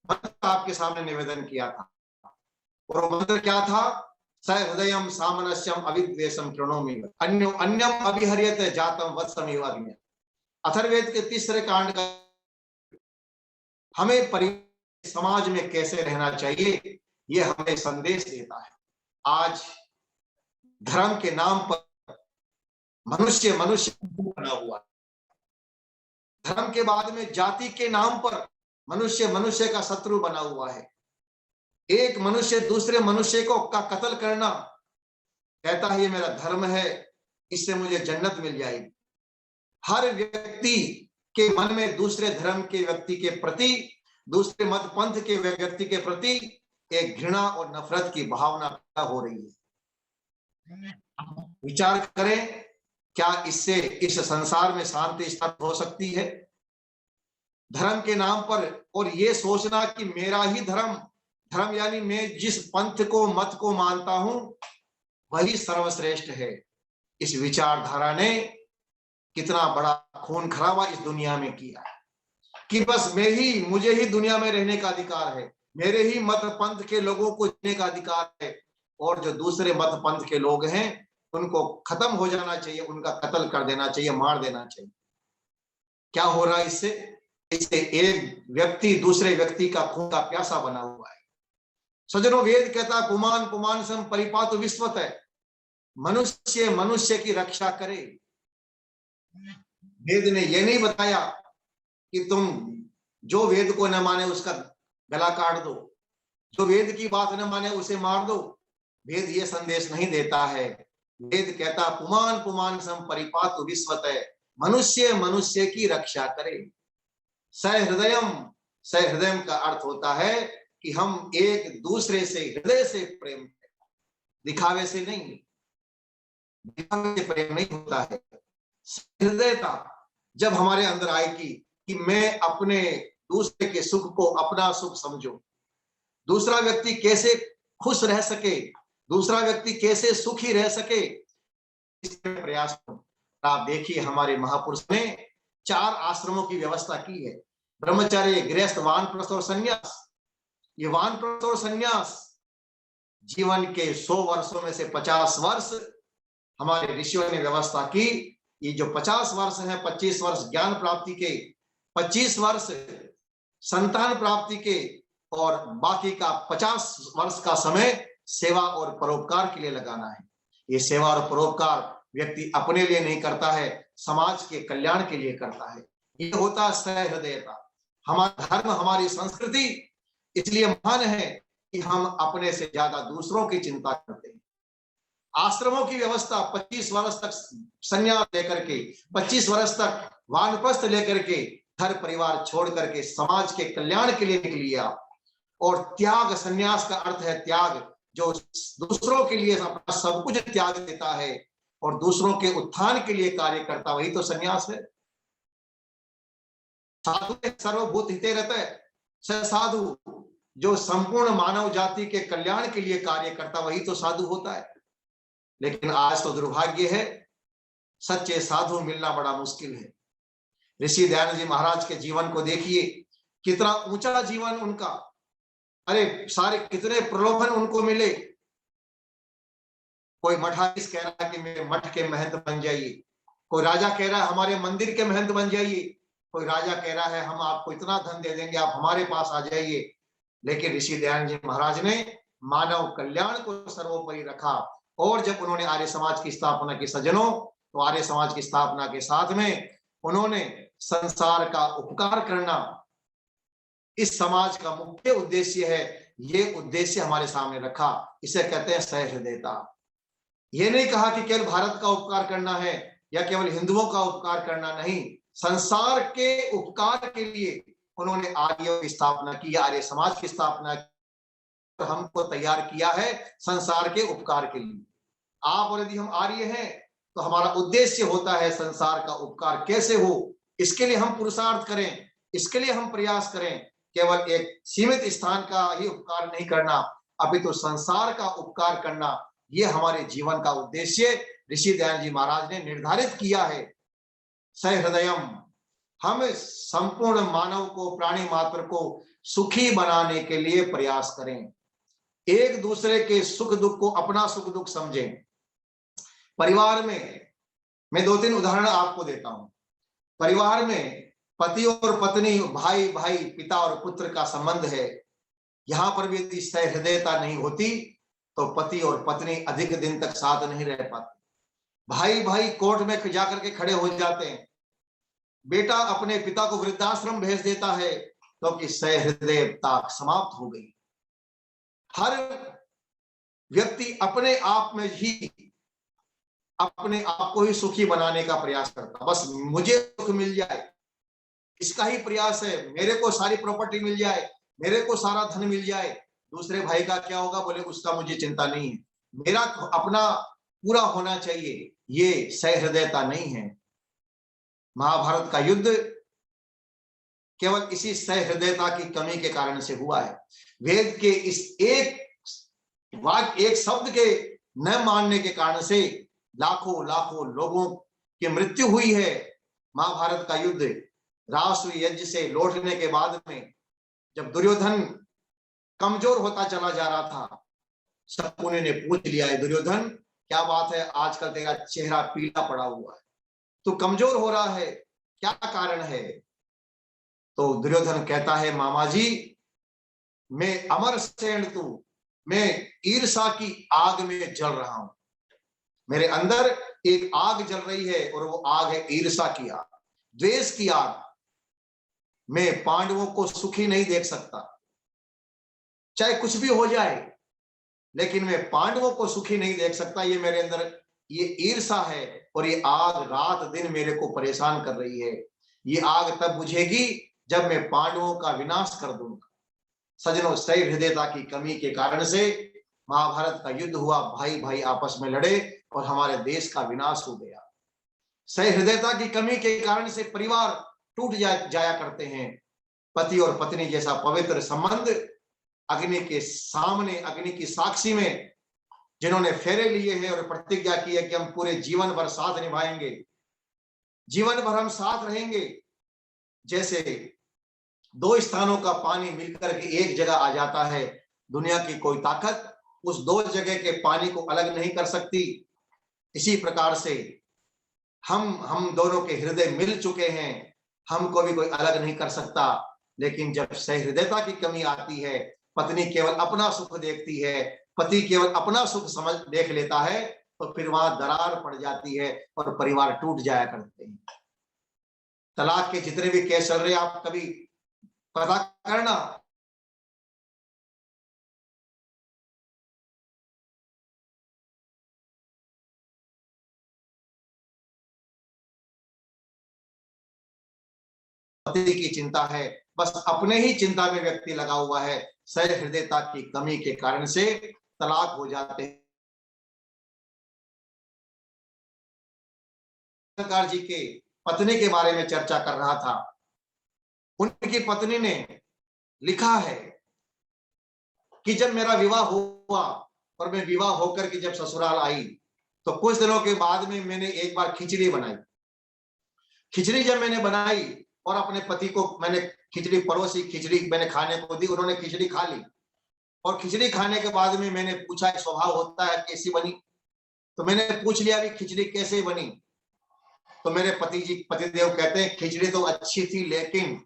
मंत्र आपके सामने निवेदन किया था, और वो मंत्र क्या था? सहृदयम सामनस्यम अविद्वेषम कृणोमि अन्यो अन्यम अभिहर्यते जातम वत्समिव अग्नि। अथर्ववेद के तीसरे कांड का हमें समाज में कैसे रहना चाहिए, यह हमें संदेश देता है। आज धर्म के नाम पर मनुष्य मनुष्य बना हुआ, धर्म के बाद में जाति के नाम पर मनुष्य मनुष्य का शत्रु बना हुआ है। एक मनुष्य दूसरे मनुष्य को का कत्ल करना, कहता है ये मेरा धर्म है, इससे मुझे जन्नत मिल जाएगी। हर व्यक्ति के मन में दूसरे धर्म के व्यक्ति के प्रति, दूसरे मत पंथ के व्यक्ति के प्रति एक घृणा और नफरत की भावना पैदा हो रही है। विचार करें, क्या इससे इस संसार में शांति स्थापित हो सकती है? धर्म के नाम पर, और ये सोचना कि मेरा ही धर्म, धर्म यानी मैं जिस पंथ को मत को मानता हूं वही सर्वश्रेष्ठ है। इस विचारधारा ने कितना बड़ा खून खराबा इस दुनिया में किया है कि बस मुझे ही दुनिया में रहने का अधिकार है, मेरे ही मत पंथ के लोगों को जीने का अधिकार है, और जो दूसरे मत पंथ के लोग हैं उनको खत्म हो जाना चाहिए, उनका कत्ल कर देना चाहिए, मार देना चाहिए। क्या हो रहा है इससे? इससे एक व्यक्ति दूसरे व्यक्ति का खून का प्यासा बना हुआ है। सज्जनों, वेद कहता है पुमान पुमान सम परिपातु विश्वत है, मनुष्य मनुष्य की रक्षा करे। वेद ने यह नहीं बताया कि तुम जो वेद को न माने उसका गला काट दो, जो वेद की बात न माने उसे मार दो। वेद ये संदेश नहीं देता है। वेद कहता पुमान पुमान सम परिपातु विश्वत है, मनुष्य मनुष्य की रक्षा करे। सहृदयम, सहृदयम का अर्थ होता है कि हम एक दूसरे से हृदय से प्रेम करें, दिखावे से नहीं, दिखावे से प्रेम नहीं होता है। हृदयता जब हमारे अंदर आएगी कि मैं अपने दूसरे के सुख को अपना सुख समझूं, दूसरा व्यक्ति कैसे खुश रह सके, दूसरा व्यक्ति कैसे सुखी रह सके, इसमें प्रयास करूं। आप देखिए हमारे महापुरुष ने 4 आश्रमों की व्यवस्था की है, ब्रह्मचर्य, गृहस्थ, वानप्रस्थ और संन्यास। ये वानप्रस्थ और संन्यास जीवन के 100 वर्षों में से 50 वर्ष हमारे ऋषियों ने व्यवस्था की। ये जो 50 वर्ष है, 25 वर्ष ज्ञान प्राप्ति के, 25 वर्ष संतान प्राप्ति के, और बाकी का 50 वर्ष का समय सेवा और परोपकार के लिए लगाना है। ये सेवा और परोपकार व्यक्ति अपने लिए नहीं करता है, समाज के कल्याण के लिए करता है। ये होता है सहृदयता। हमारा धर्म, हमारी संस्कृति इसलिए महान है कि हम अपने से ज्यादा दूसरों की चिंता करते हैं। आश्रमों की व्यवस्था 25 वर्ष तक संन्यास लेकर के, 25 वर्ष तक वानप्रस्थ लेकर के, घर परिवार छोड़ करके समाज के कल्याण के लिए निकलिए आप। और त्याग, संन्यास का अर्थ है त्याग, जो दूसरों के लिए अपना सब कुछ त्याग देता है और दूसरों के उत्थान के लिए कार्य करता, वही तो संन्यास है। साधु सर्वभूत हिते रहता है, साधु जो संपूर्ण मानव जाति के कल्याण के लिए कार्य करता, वही तो साधु होता है। लेकिन आज तो दुर्भाग्य है, सच्चे साधु मिलना बड़ा मुश्किल है। ऋषि दयानंद जी महाराज के जीवन को देखिए, कितना ऊंचा जीवन उनका। अरे सारे कितने प्रलोभन उनको मिले, कोई मठाधीश कह रहा है कि मेरे मठ के महंत बन जाइए, कोई राजा कह रहा है हमारे मंदिर के महंत बन जाइए, कोई राजा कह रहा है हम आपको इतना धन दे देंगे, आप हमारे पास आ जाइए। लेकिन ऋषि दयानंद जी महाराज ने मानव कल्याण को सर्वोपरि रखा, और जब उन्होंने आर्य समाज की स्थापना की सज्जनों, तो आर्य समाज की स्थापना के साथ में उन्होंने संसार का उपकार करना इस समाज का मुख्य उद्देश्य है, ये उद्देश्य हमारे सामने रखा। इसे कहते हैं सहृदयता। ये नहीं कहा कि केवल भारत का उपकार करना है या केवल हिंदुओं का उपकार करना, नहीं, संसार के उपकार के लिए उन्होंने आर्यों की स्थापना की, आर्य समाज की स्थापना की, हमको तैयार किया है संसार के उपकार के लिए। आप और यदि हम आर्य हैं तो हमारा उद्देश्य होता है संसार का उपकार कैसे हो, इसके लिए हम पुरुषार्थ करें, इसके लिए हम प्रयास करें। केवल एक सीमित स्थान का ही उपकार नहीं करना, अपितु संसार का उपकार करना, ये हमारे जीवन का उद्देश्य ऋषि दयानंद जी महाराज ने निर्धारित किया है। सहृदयम, हम संपूर्ण मानव को, प्राणी मात्र को सुखी बनाने के लिए प्रयास करें, एक दूसरे के सुख दुख को अपना सुख दुख समझें। परिवार में मैं 2-3 उदाहरण आपको देता हूं। परिवार में पति और पत्नी, भाई भाई, पिता और पुत्र का संबंध है। यहां पर भी यदि सहृदयता नहीं होती तो पति और पत्नी अधिक दिन तक साथ नहीं रह पाते। भाई भाई कोर्ट में जाकर के खड़े हो जाते हैं, बेटा अपने पिता को वृद्धाश्रम भेज देता है, क्योंकि सहृदयता समाप्त हो गई। हर व्यक्ति अपने आप में ही अपने आप को ही सुखी बनाने का प्रयास करता, बस मुझे सुख मिल जाए, इसका ही प्रयास है, मेरे को सारी प्रॉपर्टी मिल जाए, मेरे को सारा धन मिल जाए, दूसरे भाई का क्या होगा, बोले उसका मुझे चिंता नहीं है, मेरा अपना पूरा होना चाहिए। ये सहृदयता नहीं है। महाभारत का युद्ध केवल इसी सहृदयता की कमी के कारण से हुआ है। वेद के इस एक वाक्य, एक शब्द के न मानने के कारण से लाखों लाखों लोगों की मृत्यु हुई है। महाभारत का युद्ध राष्ट्र यज्ञ से लौटने के बाद में जब दुर्योधन कमजोर होता चला जा रहा था, शकुनि ने पूछ लिया है, दुर्योधन क्या बात है, आजकल तेरा चेहरा पीला पड़ा हुआ है, तू कमजोर हो रहा है, क्या कारण है? तो दुर्योधन कहता है, मामा जी मैं अमर सेन तू, मैं ईर्षा की आग में जल रहा हूं, मेरे अंदर एक आग जल रही है और वो आग है ईर्षा की आग, द्वेष की आग। मैं पांडवों को सुखी नहीं देख सकता, चाहे कुछ भी हो जाए, लेकिन मैं पांडवों को सुखी नहीं देख सकता। ये मेरे अंदर ये ईर्षा है और ये आग रात दिन मेरे को परेशान कर रही है। ये आग तब बुझेगी जब मैं पांडवों का विनाश कर दूंगा। सजनों, सहृदयता की कमी के कारण से महाभारत का युद्ध हुआ, भाई भाई आपस में लड़े और हमारे देश का विनाश हो गया। सहृदयता की कमी के कारण से परिवार टूट जाया करते हैं। पति और पत्नी जैसा पवित्र संबंध अग्नि के सामने, अग्नि की साक्षी में जिन्होंने फेरे लिए हैं और प्रतिज्ञा की है कि हम पूरे जीवन भर साथ निभाएंगे, जीवन भर हम साथ रहेंगे, जैसे दो स्थानों का पानी मिलकर के एक जगह आ जाता है, दुनिया की कोई ताकत उस दो जगह के पानी को अलग नहीं कर सकती। इसी प्रकार से हम दोनों के हृदय मिल चुके हैं, हमको भी कोई अलग नहीं कर सकता। लेकिन जब सहृदयता की कमी आती है, पत्नी केवल अपना सुख देखती है, पति केवल अपना सुख समझ देख लेता है, तो फिर वहां दरार पड़ जाती है और परिवार टूट जाया करते हैं। तलाक के जितने भी केस चल रहे हैं, आप कभी पता करना, पति की चिंता है, बस अपने ही चिंता में व्यक्ति लगा हुआ है। सहृदयता की कमी के कारण से तलाक हो जाते हैं। सरकार जी के पत्नी के बारे में चर्चा कर रहा था, उनकी पत्नी ने लिखा है कि जब मेरा विवाह हुआ और मैं विवाह होकर के जब ससुराल आई, तो कुछ दिनों के बाद में मैंने एक बार खिचड़ी बनाई। खिचड़ी जब मैंने बनाई और अपने पति को मैंने खिचड़ी परोसी, खिचड़ी मैंने खाने को दी, उन्होंने खिचड़ी खा ली। और खिचड़ी खाने के बाद में मैंने पूछा, एक स्वभाव होता है कैसी बनी, तो मैंने पूछ लिया कि खिचड़ी कैसे बनी। तो मेरे पतिदेव कहते हैं खिचड़ी तो अच्छी थी, लेकिन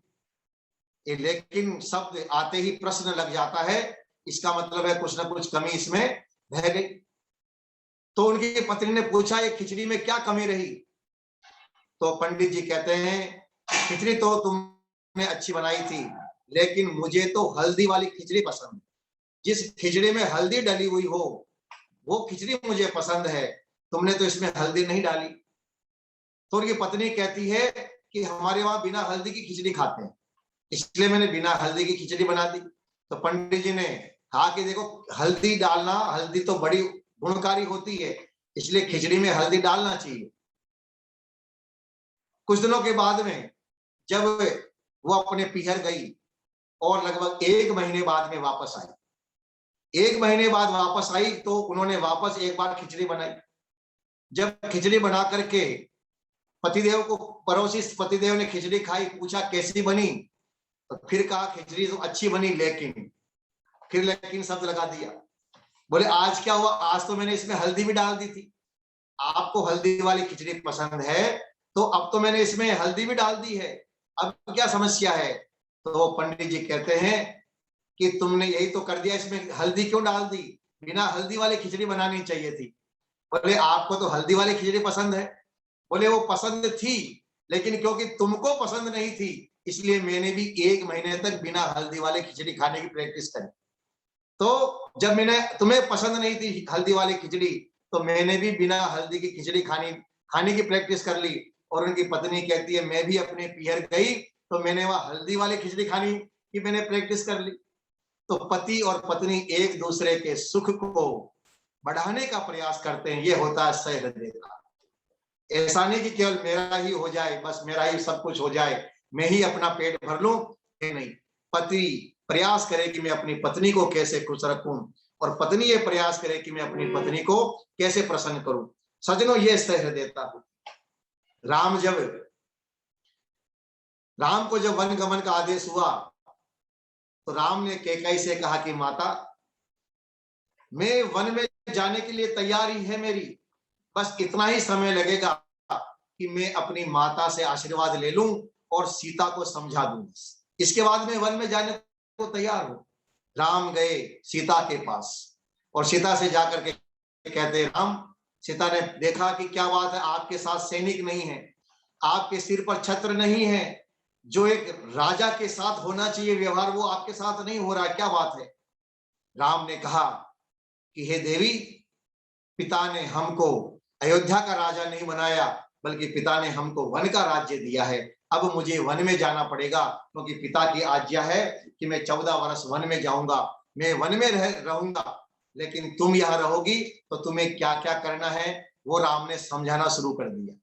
ये लेकिन शब्द आते ही प्रश्न लग जाता है, इसका मतलब है कुछ ना कुछ कमी इसमें रह गई। तो उनकी पत्नी ने पूछा ये खिचड़ी में क्या कमी रही? तो पंडित जी कहते हैं खिचड़ी तो तुमने अच्छी बनाई थी, लेकिन मुझे तो हल्दी वाली खिचड़ी पसंद है। जिस खिचड़ी में हल्दी डली हुई हो वो खिचड़ी मुझे पसंद है, तुमने तो इसमें हल्दी नहीं डाली। तो उनकी पत्नी कहती है कि हमारे वहां बिना हल्दी की खिचड़ी खाते हैं, इसलिए मैंने बिना हल्दी की खिचड़ी बना दी। तो पंडित जी ने कहा कि देखो हल्दी डालना, हल्दी तो बड़ी गुणकारी होती है, इसलिए खिचड़ी में हल्दी डालना चाहिए। कुछ दिनों के बाद में जब वो अपने पीहर गई और लगभग 1 महीने बाद में वापस आई, 1 महीने बाद वापस आई तो उन्होंने वापस एक बार खिचड़ी बनाई। जब खिचड़ी बना करके पतिदेव को परोसी, पतिदेव ने खिचड़ी खाई, पूछा कैसी बनी? तो फिर कहा खिचड़ी तो अच्छी बनी, लेकिन फिर लेकिन शब्द लगा दिया। बोले आज क्या हुआ? आज तो मैंने इसमें हल्दी भी डाल दी थी, आपको हल्दी वाली खिचड़ी पसंद है तो अब तो मैंने इसमें हल्दी भी डाल दी है, अब क्या समस्या है? तो पंडित जी कहते हैं कि तुमने यही तो कर दिया, इसमें हल्दी क्यों डाल दी? बिना हल्दी वाली खिचड़ी बनानी चाहिए थी। बोले आपको तो हल्दी वाली खिचड़ी पसंद है। बोले वो पसंद थी, लेकिन क्योंकि तुमको पसंद नहीं थी इसलिए मैंने भी 1 महीने तक बिना हल्दी वाली खिचड़ी खाने की प्रैक्टिस करी। तो जब मैंने, तुम्हें पसंद नहीं थी हल्दी वाली खिचड़ी, तो मैंने भी बिना हल्दी की खिचड़ी खाने की प्रैक्टिस कर ली। और उनकी पत्नी कहती है मैं भी अपने पीहर गई तो मैंने वहां हल्दी वाली खिचड़ी खाने की मैंने प्रैक्टिस कर ली। तो पति और पत्नी एक दूसरे के सुख को बढ़ाने का प्रयास करते हैं, ये होता है सहृदय का। ऐसा नहीं कि केवल मेरा ही हो जाए, बस मेरा ही सब कुछ हो जाए, मैं ही अपना पेट भर लूं, नहीं। पति प्रयास करे कि मैं अपनी पत्नी को कैसे खुश रखूं और पत्नी ये प्रयास करे कि मैं अपनी पत्नी को कैसे प्रसन्न करूं। सज्जनों, ये सहृदयता। राम को जब वन गमन का आदेश हुआ तो राम ने कैकेयी से कहा कि माता, मैं वन में जाने के लिए तैयारी है मेरी, बस इतना ही समय लगेगा कि मैं अपनी माता से आशीर्वाद ले लूं और सीता को समझा दूं, इसके बाद मैं वन में जाने को तैयार हूं। राम गए सीता के पास और सीता से जाकर के कहते राम, सीता ने देखा कि क्या बात है, आपके साथ सैनिक नहीं है, आपके सिर पर छत्र नहीं है, जो एक राजा के साथ होना चाहिए व्यवहार वो आपके साथ नहीं हो रहा, क्या बात है? राम ने कहा कि हे देवी, पिता ने हमको अयोध्या का राजा नहीं बनाया, बल्कि पिता ने हमको वन का राज्य दिया है। अब मुझे वन में जाना पड़ेगा, क्योंकि पिता की आज्ञा है कि मैं 14 वर्ष वन में जाऊंगा, मैं वन में रहूंगा, लेकिन तुम यहाँ रहोगी तो तुम्हें क्या क्या करना है वो राम ने समझाना शुरू कर दिया।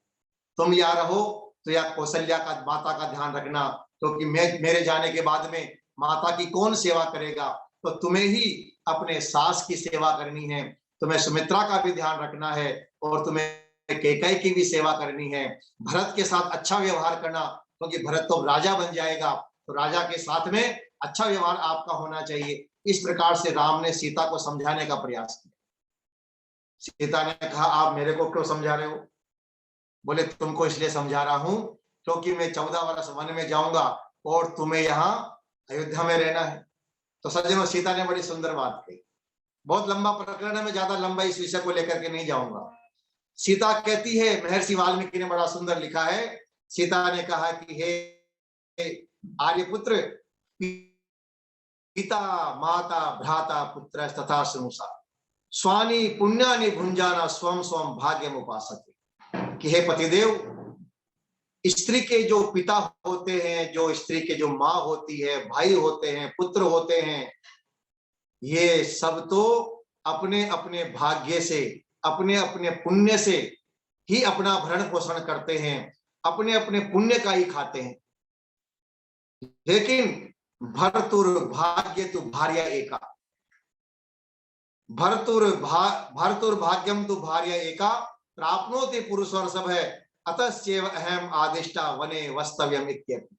तुम यहाँ रहो तो या कौशल्या का, माता का ध्यान रखना, क्योंकि मेरे जाने के बाद में माता की कौन सेवा करेगा, तो तुम्हें ही अपने सास की सेवा करनी है, तुम्हें सुमित्रा का भी ध्यान रखना है और तुम्हें कैकेयी की भी सेवा करनी है। भरत के साथ अच्छा व्यवहार करना, क्योंकि भरत तो राजा बन जाएगा, तो राजा के साथ में अच्छा व्यवहार आपका होना चाहिए। इस प्रकार से राम ने सीता को समझाने का प्रयास किया। सीता ने कहा आप मेरे को क्यों समझा रहे हो? बोले तुमको इसलिए समझा रहा हूं क्योंकि मैं 14 वर्ष वन में जाऊंगा और तुम्हें यहाँ अयोध्या में रहना है। तो सज्जनों, सीता ने बड़ी सुंदर बात कही। बहुत लंबा प्रकरण है, मैं ज्यादा लंबा इस विषय को लेकर के नहीं जाऊंगा। सीता कहती है, महर्षि वाल्मीकि ने बड़ा सुंदर लिखा है, सीता ने कहा कि हे आर्यपुत्र, पिता माता भ्राता पुत्र तथा सुनुषा स्वानी पुण्यानि भुंजाना स्वम स्वम भाग्यम उपासते। कि हे पतिदेव, स्त्री के जो पिता होते हैं, जो स्त्री के जो माँ होती है, भाई होते हैं, पुत्र होते हैं, ये सब तो अपने अपने भाग्य से, अपने अपने पुण्य से ही अपना भरण पोषण करते हैं, अपने अपने पुण्य का ही खाते हैं। लेकिन भर्तुर्भाग्य तु भार्या एका, भर्तुर्भाग्यम तु भार्या एका प्राप्नोति पुरुषर्षभ है अतश्चैव अहम आदिष्टा वने वस्तव्यम इत्यपि।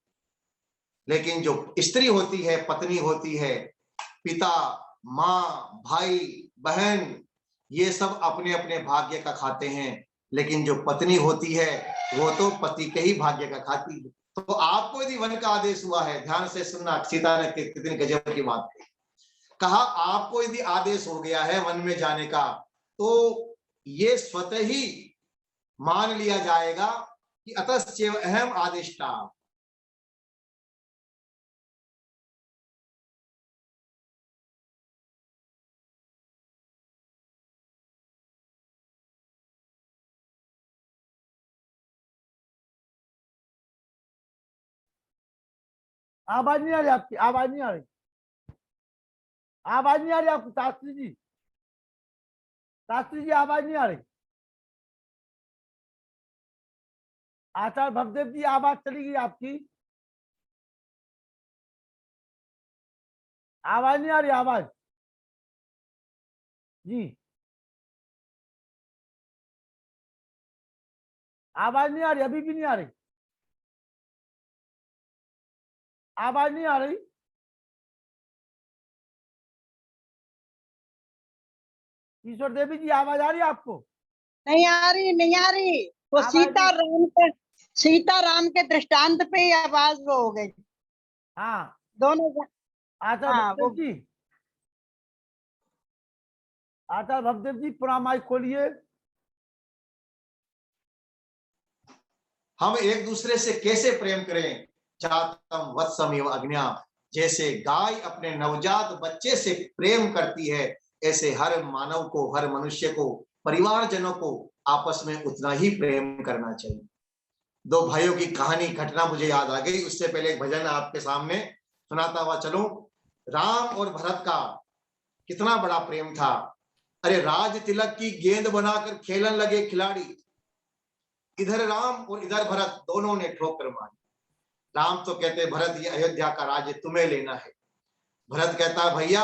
लेकिन जो स्त्री होती है, पत्नी होती है, पिता, माँ, भाई, बहन, ये सब अपने अपने भाग्य का खाते हैं, लेकिन जो पत्नी होती है वो तो पति के ही भाग्य का खाती है। तो आपको यदि वन का आदेश हुआ है, ध्यान से सुनना, सीता ने कितनी गजब की बात कही। कहा आपको यदि आदेश हो गया है वन में जाने का, तो ये स्वतः ही मान लिया जाएगा कि अतश्चैव अहम आदिष्टा। आवाज नहीं आ रही आपकी, आवाज नहीं आ रही, आवाज नहीं आ रही आपकी शास्त्री जी, शास्त्री जी आवाज नहीं आ रही। आचार्य भवदेव जी आवाज चली गई आपकी, आवाज नहीं आ रही, आवाज जी, आवाज नहीं आ रही, अभी भी नहीं आ रही, आवाज नहीं आ रही। ईश्वर देवी जी आवाज आ रही है आपको? नहीं आ रही, नहीं आ रही। वो सीता राम के दृष्टांत पे ही आवाज वो हो गई। हाँ दोनों आचार्य हाँ भवदेव जी, आचार्य भवदेव जी पुनः माइक खोलिए। हम एक दूसरे से कैसे प्रेम करें? जातम वत्सम एवं अग्न्या, जैसे गाय अपने नवजात बच्चे से प्रेम करती है, ऐसे हर मानव को, हर मनुष्य को, परिवारजनों को आपस में उतना ही प्रेम करना चाहिए। दो भाइयों की कहानी, घटना मुझे याद आ गई। उससे पहले एक भजन आपके सामने सुनाता हुआ चलूं। राम और भरत का कितना बड़ा प्रेम था। अरे राज तिलक की गेंद बनाकर खेलन लगे खिलाड़ी, इधर राम और इधर भरत, दोनों ने ठोकर मारी। राम तो कहते भरत ये अयोध्या का राज्य तुम्हें लेना है। भरत कहता भैया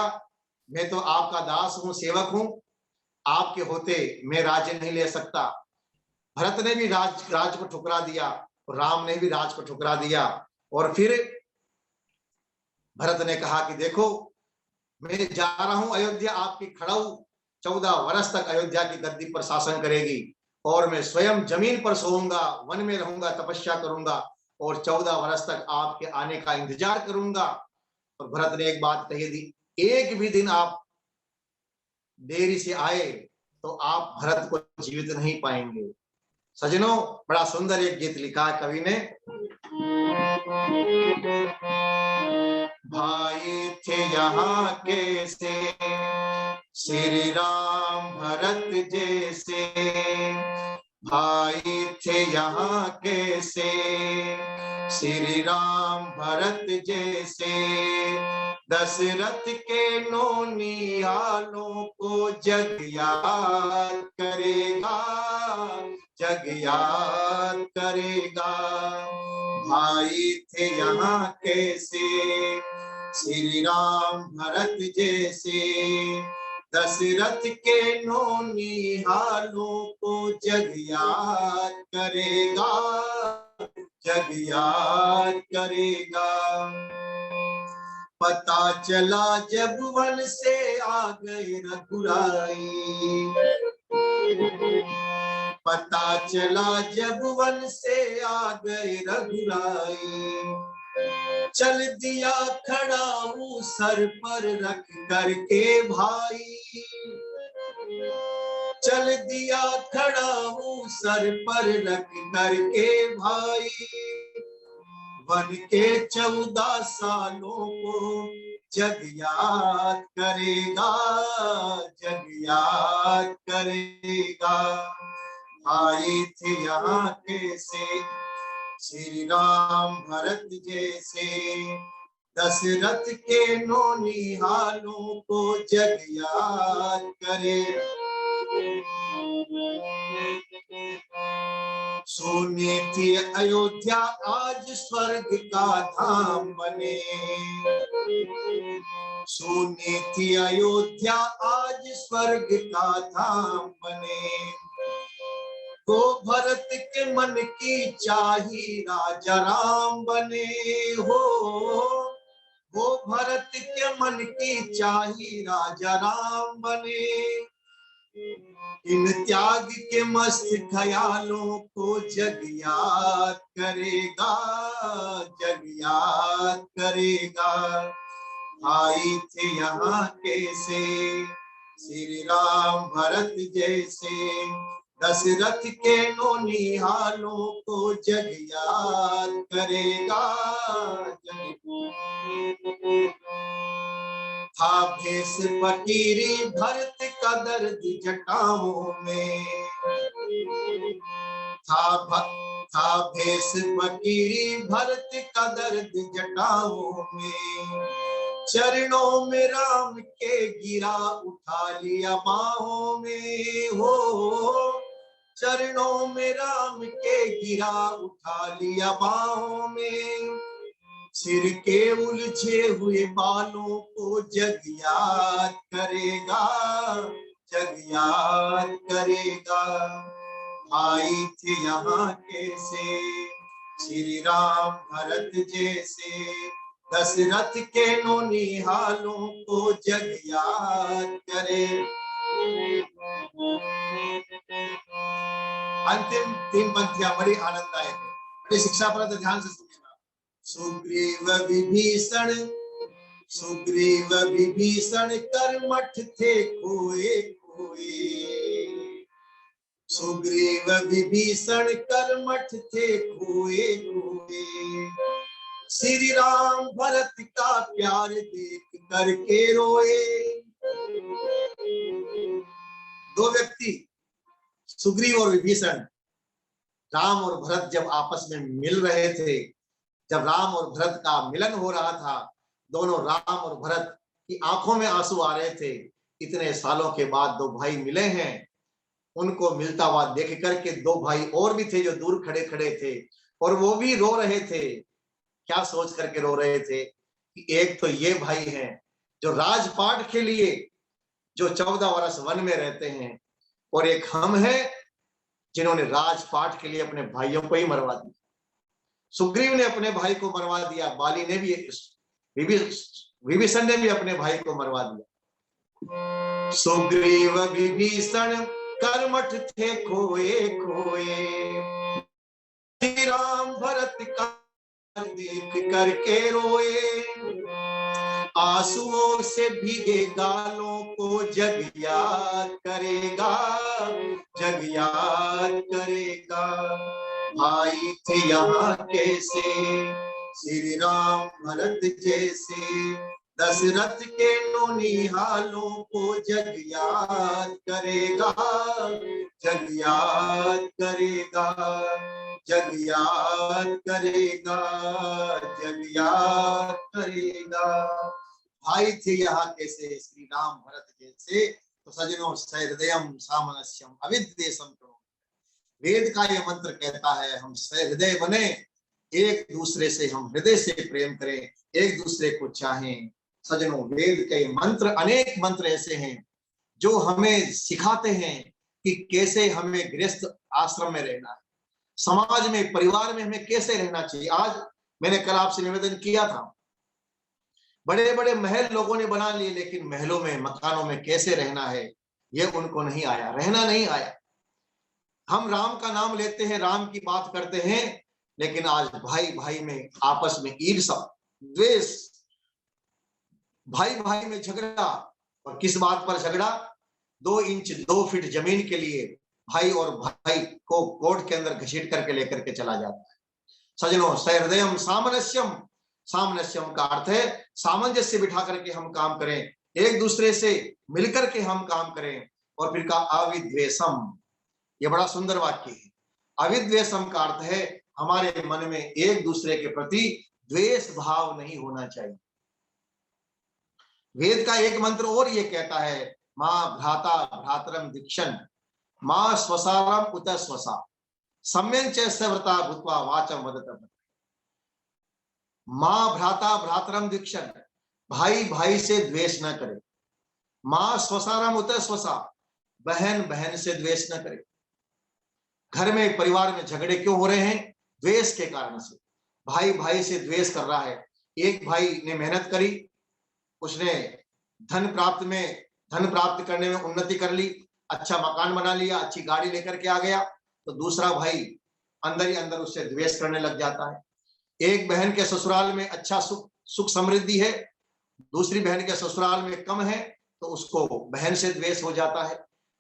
मैं तो आपका दास हूं, सेवक हूं, आपके होते मैं राज्य नहीं ले सकता। भरत ने भी राज को ठुकरा दिया और राम ने भी राज को ठुकरा दिया। और फिर भरत ने कहा कि देखो मैं जा रहा हूं अयोध्या, आपकी खड़ाऊ 14 वर्ष तक अयोध्या की गद्दी पर शासन करेगी, और मैं स्वयं जमीन पर सोऊंगा, वन में रहूंगा, तपस्या करूंगा, और 14 वर्ष तक आपके आने का इंतजार करूंगा। और भरत ने एक बात कही थी, एक भी दिन आप देरी से आए तो आप भरत को जीवित नहीं पाएंगे। सजनों बड़ा सुंदर एक गीत लिखा है कवि ने। भाई थे यहाँ कैसे श्री राम भरत जैसे, भाई थे यहाँ कैसे श्री राम भरत जैसे, दशरथ के नौनिहालों को जग याद करेगा, जग याद करेगा। भाई थे यहाँ कैसे श्री राम भरत जैसे, दशरथ के नौनिहालों को जग याद करेगा, जग याद करेगा। पता चला जब वन से आ गए रघुराई, पता चला जब वन से आ गए रघुराई, चल दिया खड़ा हूँ सर पर रख करके भाई, चल दिया खड़ा हूँ सर पर रख करके भाई, वन के 14 सालों को जग याद करेगा, जग याद करेगा। भाई थे यहाँ कैसे श्री राम भरत जैसे, दशरथ के नौनिहालों को जग याद करे। सोने थी अयोध्या आज स्वर्ग का धाम बने, सोने थी अयोध्या आज स्वर्ग का धाम बने, तो भरत के मन की चाही राजा राम बने हो, वो भरत के मन की चाही राजा राम बने, इन त्याग के मस्त ख्यालों को जग याद करेगा, जग याद करेगा। आई थे यहाँ कैसे श्री राम भरत जैसे, दशरथ के नौनिहालों को जग याद करेगा। था भेष फकीरी भरत का दर्द जटाओं में, था भेष फकीरी भरत का दर्द जटाओं में। चरणों में राम के गिरा उठा लिया बाहों में, हो चरणों में राम के गिरा उठा लिया बाहों में। सिर के उलझे हुए बालों को जग याद करेगा, जग याद करेगा। आई थी यहाँ कैसे श्री राम भरत जैसे, दशरथ के नौनिहालों को जग याद करे। अंतिम 3 पंक्तियां बड़ी आनंददायक है, बड़ी शिक्षाप्रद, ध्यान से सुनिएगा। सुग्रीव विभीषण, सुग्रीव विभीषण कर्मठ थे खोए खोए। सुग्रीव विभीषण कर्मठ थे खोए खोए। श्री राम भरत का प्यार देख करके रोए। 2 व्यक्ति सुग्रीव और विभीषण, राम और भरत जब आपस में मिल रहे थे, जब राम और भरत का मिलन हो रहा था, दोनों राम और भरत की आंखों में आंसू आ रहे थे। इतने सालों के बाद 2 भाई मिले हैं, उनको मिलता हुआ देख करके 2 भाई और भी थे जो दूर खड़े खड़े थे, और वो भी रो रहे थे। क्या सोच करके रो रहे थे कि एक तो ये भाई हैं जो राजपाट के लिए जो 14 वर्ष वन में रहते हैं, और एक हम हैं जिन्होंने राजपाट के लिए अपने भाइयों को ही मरवा दिया। सुग्रीव ने अपने भाई को मरवा दिया, बाली ने भी, विभीषण ने भी अपने भाई को मरवा दिया। सुग्रीव विभीषण कर्मठ थे खोए खोए। श्री राम भरत का देख करके रोए। आंसुओं से भीगे गालों को जग याद करेगा, जग याद करेगा। भाई थे यहाँ कैसे श्री राम भरत जैसे, दशरथ के नौनिहालों को जग याद करेगा, जग याद करेगा, जग याद करेगा, जग याद करेगा। भाई थे यहाँ कैसे श्री राम भरत जैसे। तो सजनों, सहृदयम सामनस्यम अविद्वेषम करो। वेद का यह मंत्र कहता है हम सहृदय बने, एक दूसरे से हम हृदय से प्रेम करें, एक दूसरे को चाहें। सजनों, वेद के मंत्र, अनेक मंत्र ऐसे हैं जो हमें सिखाते हैं कि कैसे हमें गृहस्थ आश्रम में रहना है, समाज में, परिवार में हमें कैसे रहना चाहिए। आज मैंने कल आपसे निवेदन किया था, बड़े बड़े महल लोगों ने बना लिए, लेकिन महलों में, मकानों में कैसे रहना है ये उनको नहीं आया, रहना नहीं आया। हम राम का नाम लेते हैं, राम की बात करते हैं, लेकिन आज भाई भाई में आपस में ईर्ष्या, द्वेष, भाई भाई में झगड़ा। और किस बात पर झगड़ा? 2 इंच 2 फीट जमीन के लिए भाई और भाई को कोर्ट के अंदर घसीट करके लेकर के चला जाता है। सजनों, सहृदयम सामनस्यम, सामनस्यम का अर्थ है सामंजस्य बिठा करके हम काम करें, एक दूसरे से मिलकर के हम काम करें। और फिर का अविद्वेषम, ये बड़ा सुंदर वाक्य है। अविद्वेषम का अर्थ है हमारे मन में एक दूसरे के प्रति द्वेष भाव नहीं होना चाहिए। वेद का एक मंत्र और ये कहता है, मां भ्राता भ्रातरम दीक्षण, मां स्वसारम उत स्वसा, सम्यं च सव्रता भूत्वा वाचम वदत। मां भ्राता भ्रातरम दीक्षण, भाई भाई से द्वेष न करे। मां स्वसारम उत स्वसा, बहन बहन से द्वेष न करे। घर में, परिवार में झगड़े क्यों हो रहे हैं? द्वेष के कारण से। भाई भाई से द्वेष कर रहा है। एक भाई ने मेहनत करी, उसने धन प्राप्त करने में उन्नति कर ली, अच्छा मकान बना लिया, अच्छी गाड़ी लेकर के आ गया, तो दूसरा भाई अंदर ही अंदर उससे द्वेष करने लग जाता है। एक बहन के ससुराल में अच्छा सुख समृद्धि है, दूसरी बहन के ससुराल में कम है, तो उसको बहन से द्वेष हो जाता है।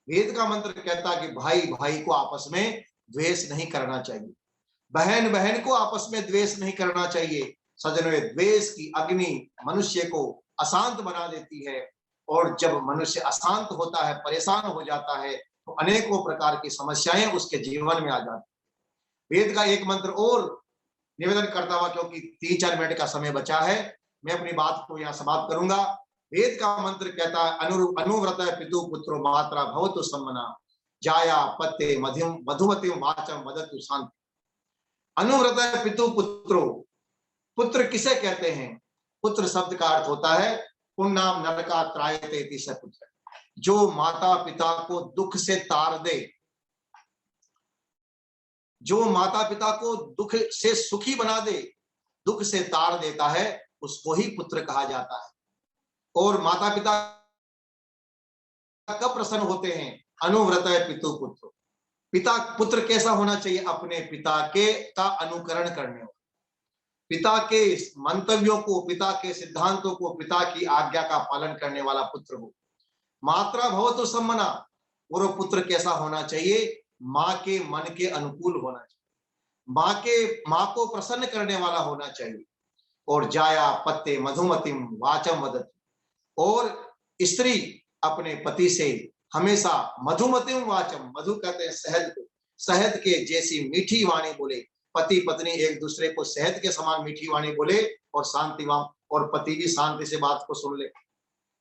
वेद का मंत्र कहता है कि भाई भाई को आपस में द्वेष नहीं करना चाहिए, बहन बहन को आपस में द्वेष नहीं करना चाहिए। सज्जनों, द्वेष की अग्नि मनुष्य को अशांत बना देती है, और जब मनुष्य अशांत होता है, परेशान हो जाता है, तो अनेकों प्रकार की समस्याएं उसके जीवन में आ जाती। वेद का एक मंत्र और निवेदन करता हुआ, क्योंकि 3-4 मिनट का समय बचा है, मैं अपनी बात को यहाँ समाप्त करूंगा। वेद का मंत्र कहता है, अनुव्रत पितु पुत्रो मात्रा भवतु सम्मना, जाया पत्ते मधुमति वाचम वदतु शांति। अनुव्रत पितु पुत्रो, पुत्र किसे कहते हैं? पुत्र शब्द का अर्थ होता है पुण्णाम नरका त्रायते इति स पुत्र, जो माता पिता को दुख से तार दे, जो माता पिता को दुख से सुखी बना दे, दुख से तार देता है, उसको ही पुत्र कहा जाता है। और माता पिता कब प्रसन्न होते हैं? अनुव्रत पितु पुत्र, पिता पुत्र कैसा होना चाहिए? अपने पिता के का अनुकरण करने वाला, पिता के मंतव्यों को, पिता के सिद्धांतों को, पिता की आज्ञा का पालन करने वाला पुत्र हो। मात्रा भवतु सम्मना, और पुत्र कैसा होना चाहिए? माँ के मन के अनुकूल होना चाहिए, माँ को प्रसन्न करने वाला होना चाहिए। और जाया पत्ते मधुमतिम वाचम वदत, और स्त्री अपने पति से हमेशा मधुमतिम वाचम, मधु कहते हैं शहद को, शहद के जैसी मीठी वाणी बोले। पति पत्नी एक दूसरे को शहद के समान मीठी वाणी बोले, और शांतिवान, और पति भी शांति से बात को सुन ले।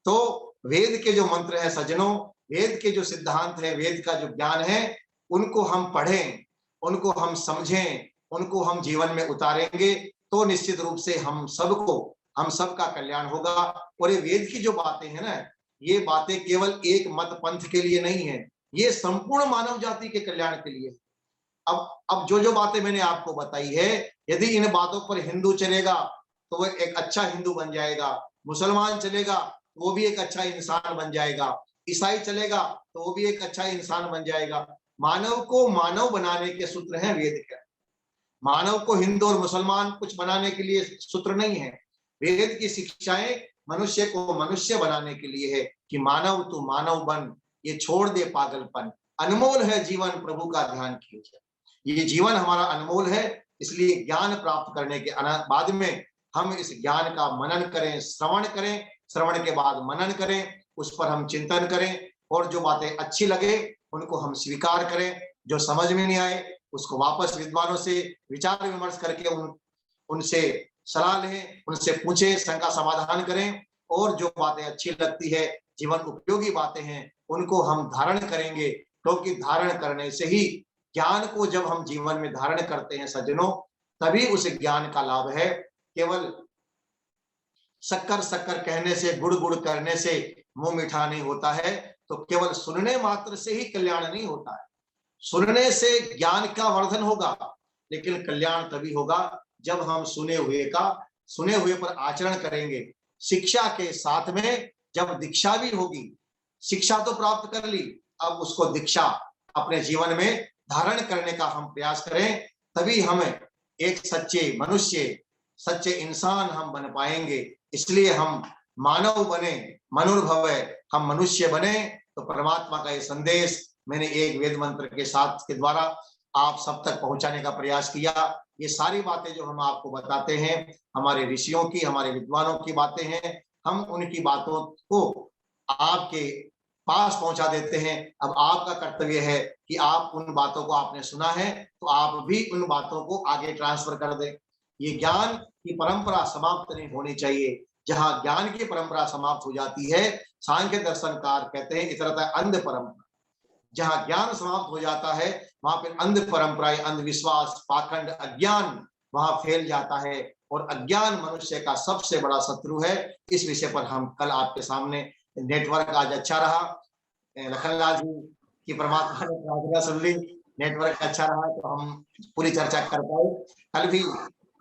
तो वेद के जो मंत्र है सज्जनों, वेद के जो सिद्धांत है, वेद का जो ज्ञान है, उनको हम पढ़ें, उनको हम समझें, उनको हम जीवन में उतारेंगे, तो निश्चित रूप से हम सबका कल्याण होगा। और ये वेद की जो बातें हैं ना, ये बातें केवल एक मत पंथ के लिए नहीं है, ये संपूर्ण मानव जाति के कल्याण के लिए। अब जो बातें मैंने आपको बताई है, यदि इन बातों पर हिंदू चलेगा तो वो एक अच्छा हिंदू बन जाएगा, मुसलमान चलेगा तो वो भी एक अच्छा इंसान बन जाएगा, ईसाई चलेगा तो वो भी एक अच्छा इंसान बन जाएगा। मानव को मानव बनाने के सूत्र हैं वेद के। मानव को हिंदू और मुसलमान कुछ बनाने के लिए सूत्र नहीं है। वेद की शिक्षाएं मनुष्य को मनुष्य बनाने के लिए है कि मानव तू मानव बन, ये छोड़ दे पागलपन, अनमोल है जीवन प्रभु का ध्यान कीजिए। ये जीवन हमारा अनमोल है, इसलिए ज्ञान प्राप्त करने के बाद में हम इस ज्ञान का मनन करें, श्रवण करें, श्रवण के बाद मनन करें, उस पर हम चिंतन करें, और जो बातें अच्छी लगे उनको हम स्वीकार करें, जो समझ में नहीं आए उसको वापस विद्वानों से विचार विमर्श करके उनसे सलाह लें, उनसे पूछें, शंका समाधान करें, और जो बातें अच्छी लगती है, जीवन उपयोगी बातें हैं, उनको हम धारण करेंगे, क्योंकि धारण करने से ही, ज्ञान को जब हम जीवन में धारण करते हैं सज्जनों, तभी उस ज्ञान का लाभ है। केवल शक्कर शक्कर कहने से, गुड़ गुड़ करने से मुंह मीठा नहीं होता है, तो केवल सुनने मात्र से ही कल्याण नहीं होता है। सुनने से ज्ञान का वर्धन होगा, लेकिन कल्याण तभी होगा जब हम सुने हुए पर आचरण करेंगे। शिक्षा के साथ में जब दीक्षा भी होगी, शिक्षा तो प्राप्त कर ली, अब उसको दीक्षा अपने जीवन में धारण करने का हम प्रयास करें, तभी हम एक सच्चे मनुष्य, सच्चे इंसान हम बन पाएंगे। इसलिए हम मानव बने, मनुर्भव, हम मनुष्य बने। तो परमात्मा का ये संदेश मैंने एक वेद मंत्र के साथ के द्वारा आप सब तक पहुंचाने का प्रयास किया। ये सारी बातें जो हम आपको बताते हैं, हमारे ऋषियों की, हमारे विद्वानों की बातें हैं, हम उनकी बातों को आपके पास पहुंचा देते हैं। अब आपका कर्तव्य है कि आप उन बातों को, आपने सुना है तो आप भी उन बातों को आगे ट्रांसफर कर दें। ये ज्ञान की परंपरा समाप्त नहीं होनी चाहिए। जहां ज्ञान की परंपरा समाप्त हो जाती है, सांख्य दर्शनकार कहते हैं इतरता अंध परंपरा। जहां ज्ञान समाप्त हो जाता है, वहां पर अंध परंपराएं, अंधविश्वास, पाखंड, अज्ञान वहां फैल जाता है, और अज्ञान मनुष्य का सबसे बड़ा शत्रु है। इस विषय पर हम कल आपके सामने, नेटवर्क आज अच्छा रहा, लखनलाल जी की परमात्मा ने प्रार्थना सुन ली, नेटवर्क अच्छा रहा तो हम पूरी चर्चा कर पाए। कल भी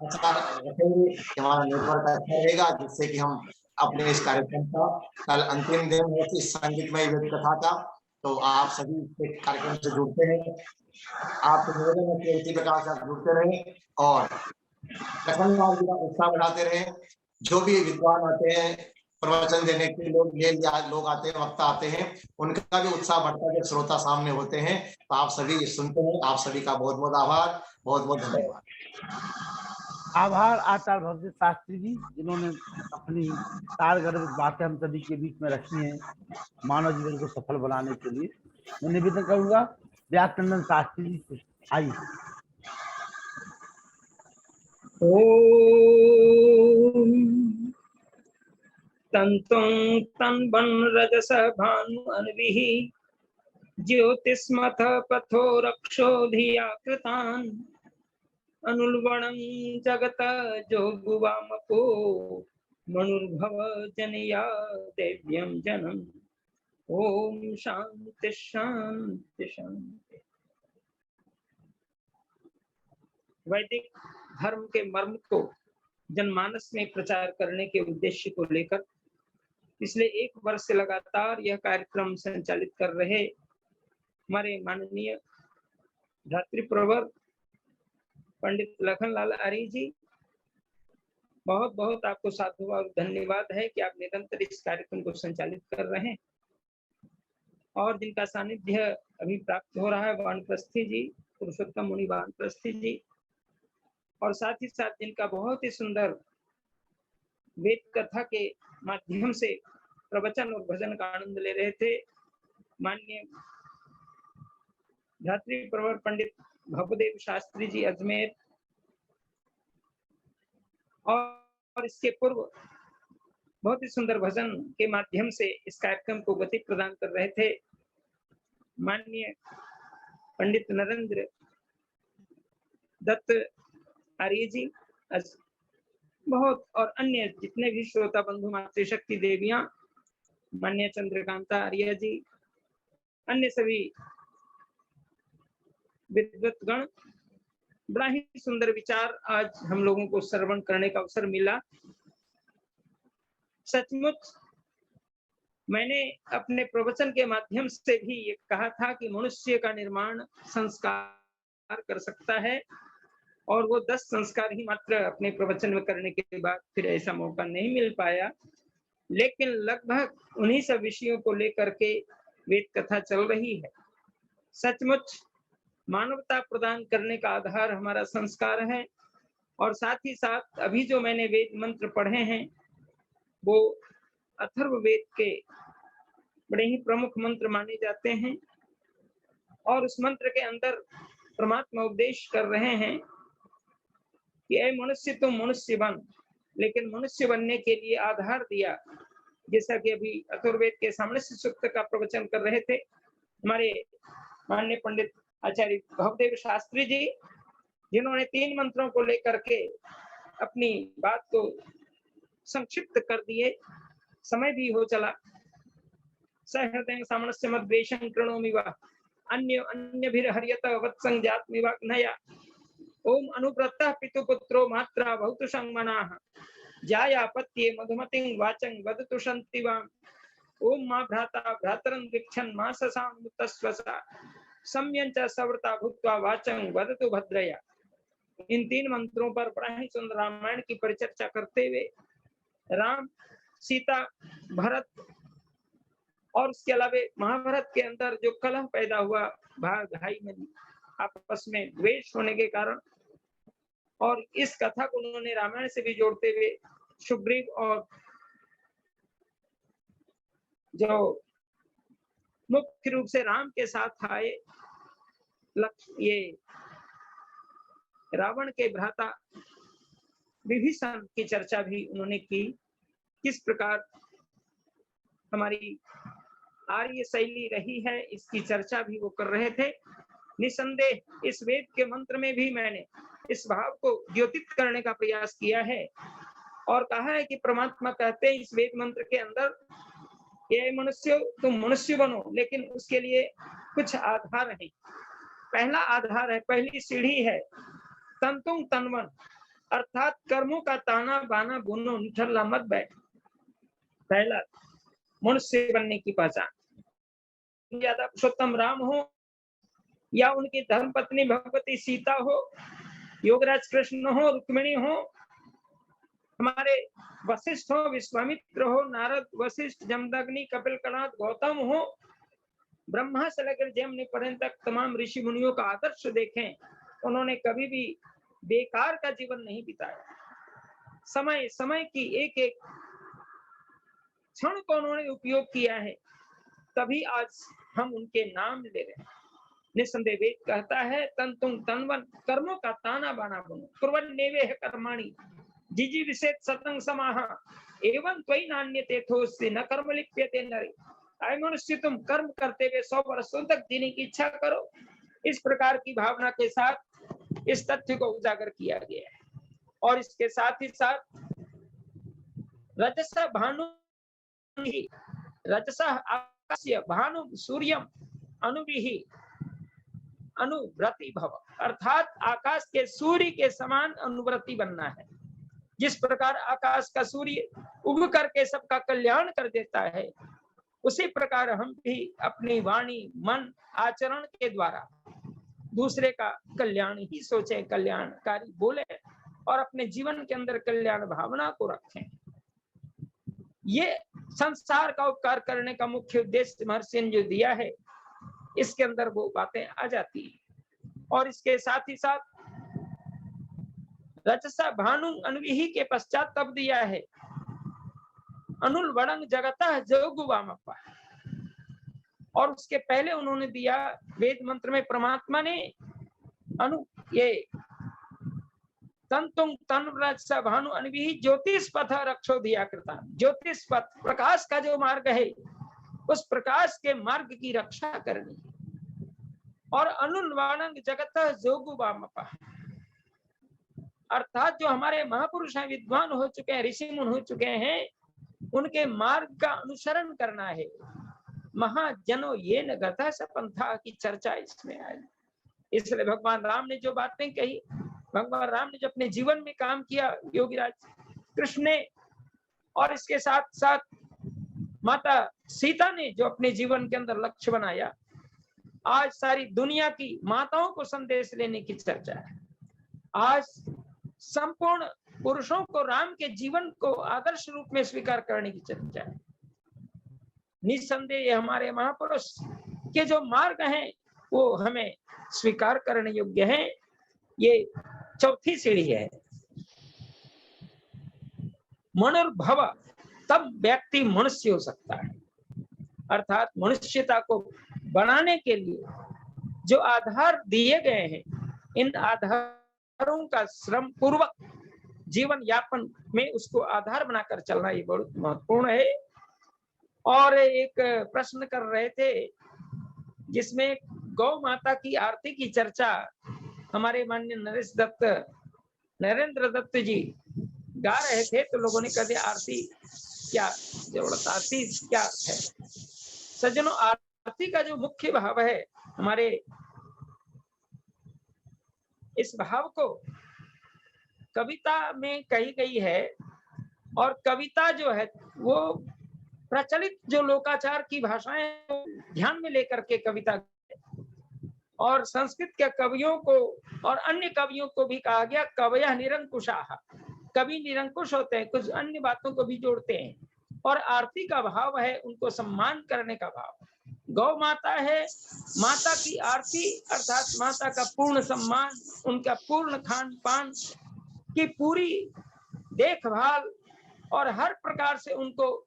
अच्छा रखेंगे, हमारा नेटवर्क अच्छा रहेगा, जिससे कि हम अपने इस कार्यक्रम का, कल अंतिम दिन है इस संगीतमय वेद कथा का, तो आप सभी इस कार्यक्रम से जुड़ते हैं। आपको निवेदन है कि इसी प्रकार से आप जुड़ते रहें और लखनलाल जी का उत्साह बढ़ाते रहें। जो भी विद्वान आते हैं प्रवचन देने के लोग, ये लोग आते हैं, वक्ता आते हैं, उनका भी उत्साह बढ़ता है जब श्रोता सामने होते हैं। तो आप सभी सुनते हैं। आप सभी का बहुत बहुत आभार, बहुत बहुत धन्यवाद। आभार आचार्य भगवती शास्त्री जी, जिन्होंने अपनी तारगर्भित बातें हम सभी के बीच में रखी हैं मानव जीवन को सफल बनाने के लिए। मैं निवेदन करूंगा व्यासनंदन शास्त्री जी से। आइए। तंतुं तन्वन् रजसः भानु अन्विः ज्योतिस्मथ पथो रक्षो धिया कृतान् अनुल्बणं जगत जोगुवामपो मनुर्भव जनया देव्यं जनम्। ओम शांति शांति शांति। वैदिक धर्म के मर्म को जनमानस में प्रचार करने के उद्देश्य को लेकर पिछले 1 वर्ष से लगातार यह कार्यक्रम संचालित कर रहे हमारे माननीय धात्रीप्रवर पंडित लखनलाल आर्य जी, बहुत बहुत आपको साधुवाद और धन्यवाद है कि आप निरंतर इस कार्यक्रम को संचालित कर रहे हैं। और जिनका सानिध्य अभी प्राप्त हो रहा है वानप्रस्थी जी, पुरुषोत्तम मुनि वानप्रस्थी जी, और साथ ही साथ जिनका बहुत ही सुंदर वेद कथा के माध्यम से प्रवचन और भजन का आनंद ले रहे थे माननीय धात्रीप्रवर पंडित भवदेव शास्त्री जी अजमेर, और इसके पूर्व बहुत ही सुंदर भजन के माध्यम से इस कार्यक्रम को गति प्रदान कर रहे थे माननीय पंडित नरेंद्र दत्त आर्य जी, बहुत और अन्य जितने भी श्रोता बंधु मातृशक्ति देवियां, माननीय चंद्रकांता आर्य जी, अन्य सभी विद्वत्गण, बड़ा ही सुंदर विचार आज हम लोगों को श्रवण करने का अवसर मिला। सचमुच मैंने अपने प्रवचन के माध्यम से भी ये कहा था कि मनुष्य का निर्माण संस्कार कर सकता है, और वो 10 संस्कार ही मात्र अपने प्रवचन में करने के बाद फिर ऐसा मौका नहीं मिल पाया। लेकिन लगभग उन्हीं सब विषयों को लेकर के वेद कथा चल रही है। सचमुच मानवता प्रदान करने का आधार हमारा संस्कार है, और साथ ही साथ अभी जो मैंने वेद मंत्र पढ़े हैं वो अथर्ववेद के बड़े ही प्रमुख मंत्र माने जाते हैं, और उस मंत्र के अंदर परमात्मा उपदेश कर रहे हैं कि ऐ मनुष्य तुम मनुष्य बन, लेकिन मनुष्य बनने के लिए आधार दिया। जैसा कि अभी अथर्ववेद के सामण्य सूक्त का प्रवचन कर रहे थे हमारे माननीय पंडित आचार्य भवदेव शास्त्री जी, जिन्होंने 3 मंत्रों को लेकर के अपनी बात को संक्षिप्त कर दिए। समय भी हो चला। सहृदय सामण्य मद्वेषं कृणोमि वा अन्य हर्यत वत्संजात्मिवाग्नया ओम अनुव्रतः पितुपुत्रो मात्रा भवतु संमनाः जायापत्ये मधुमतिं वाचं वदतु शन्तिवान् ओम मा भ्राता भ्रातरं दीक्षन् मा ससामुतस्वसा सम्यञ्च सवर्ता भूत्वा वाचं वदतु भद्रया। इन 3 मंत्रों पर बड़ा ही सुंदर रामायण की परिचर्चा करते हुए राम, सीता, भरत और उसके अलावा महाभारत के अंदर जो कलह पैदा हुआ भाई में आपस में द्वेष होने के कारण, और इस कथा को उन्होंने रामायण से भी जोड़ते हुए सुग्रीव और जो मुख्य रूप से राम के साथ आए ये रावण के भ्राता विभीषण की चर्चा भी उन्होंने की। किस प्रकार हमारी आर्य शैली रही है इसकी चर्चा भी वो कर रहे थे। निसंदेह इस वेद के मंत्र में भी मैंने इस भाव को द्योतित करने का प्रयास किया है, और कहा है कि परमात्मा कहते हैं इस वेद मंत्र के अंदर, ये मनुष्य तुम मनुष्य बनो, लेकिन उसके लिए कुछ आधार है। पहला आधार है, पहली सीढ़ी है तंतुं तन्वन, अर्थात कर्मों का ताना बाना बुनो निठल्ला मत बैठ। पहला मनुष्य बनने की पहचान। ज्यादा पुरुषोत्तम राम हो, या उनकी धर्मपत्नी भगवती सीता हो, योगराज कृष्ण हो, रुक्मिणी हो, हमारे वशिष्ठ हो, विश्वामित्र हो, नारद, वशिष्ठ, जमदग्नि, कपिल, कणाद, गौतम हो, ब्रह्मा से लेकर जमनी पर्यंत तक तमाम ऋषि मुनियों का आदर्श देखें, उन्होंने कभी भी बेकार का जीवन नहीं बिताया। समय समय की एक एक क्षण को उन्होंने उपयोग किया है, तभी आज हम उनके नाम ले रहे हैं। निसंदेह वेद कहता है, तन तुम तनवन कर्मों का ताना बाना बनो, कुर्वन् नेवेह कर्माणि जिजी विषेद सतंग समाह एवं त्वयि नान्यते थोस्ति न कर्म लिप्यते नरे। आय मनुष्य, तुम कर्म करते हुए 100 वर्षों तक जीने की इच्छा करो। इस प्रकार की भावना के साथ इस तथ्य को उजागर किया गया है। और इसके साथ ही साथ रजसा भानु रजसा आकाश्य भानु सूर्यम अनुविहि अनुव्रति भव, अर्थात आकाश के सूर्य के समान अनुव्रति बनना है। जिस प्रकार आकाश का सूर्य उग करके सबका कल्याण कर देता है, उसी प्रकार हम भी अपनी वाणी, मन, आचरण के द्वारा दूसरे का कल्याण ही सोचे, कल्याणकारी बोले और अपने जीवन के अंदर कल्याण भावना को रखें। ये संसार का उपकार करने का मुख्य उद्देश्य महर्षि ने जो दिया है, इसके अंदर वो बातें आ जाती है। और इसके साथ ही साथ रजसा भानु अनविहि के पश्चात तब दिया है अनुल वड़ंग जगता जोगुवामप्पा, और उसके पहले उन्होंने दिया वेद मंत्र में परमात्मा ने ये तंतुम तनरजसा भानु अनविहि ज्योतिष पथ रक्षो दिया कृता। ज्योतिष पथ, प्रकाश का जो मार्ग है, उस प्रकाश के मार्ग की रक्षा करनी। और अनुल वड़ंग जगता जोगुवामप्पा, अर्थात जो हमारे महापुरुष हैं, विद्वान हो चुके हैं, ऋषि मुनि हो चुके हैं, उनके मार्ग का अनुसरण करना है। महाजनो ये न गता स पंथा की चर्चा इसमें आई। इसलिए भगवान राम ने जो बातें कही, भगवान राम ने जो अपने जीवन में काम किया, योगीराज कृष्ण ने, और इसके साथ साथ माता सीता ने जो अपने जीवन के अंदर लक्ष्य बनाया, आज सारी दुनिया की माताओं को संदेश लेने की चर्चा है। आज संपूर्ण पुरुषों को राम के जीवन को आदर्श रूप में स्वीकार करने की चर्चा है। निसंदेह हमारे महापुरुष के जो मार्ग हैं, वो हमें स्वीकार करने योग्य हैं। ये चौथी सीढ़ी है। मनुर्भव, तब व्यक्ति मनुष्य हो सकता है। अर्थात मनुष्यता को बनाने के लिए जो आधार दिए गए हैं, इन आधारों का श्रम पूर्वक जीवन यापन में उसको आधार बनाकर चलना ये बहुत महत्वपूर्ण है। और एक प्रश्न कर रहे थे, जिसमें गौ माता की आरती की चर्चा हमारे माननीय नरेंद्र दत्त जी गा रहे थे, तो लोगों ने कह दिया आरती क्या जरूरत, आरती क्या है। सज्जनों, आरती का जो मुख्य भाव है हमारे, इस भाव को कविता में कही गई है। और कविता जो है वो प्रचलित जो लोकाचार की भाषाएं ध्यान में लेकर के कविता, और संस्कृत के कवियों को और अन्य कवियों को भी कहा गया कवयः निरंकुशाः, कवि निरंकुश होते हैं, कुछ अन्य बातों को भी जोड़ते हैं। और आरती का भाव है उनको सम्मान करने का भाव। गौ माता है, माता की आरती अर्थात माता का पूर्ण सम्मान, उनका पूर्ण खान पान की पूरी देखभाल, और हर प्रकार से उनको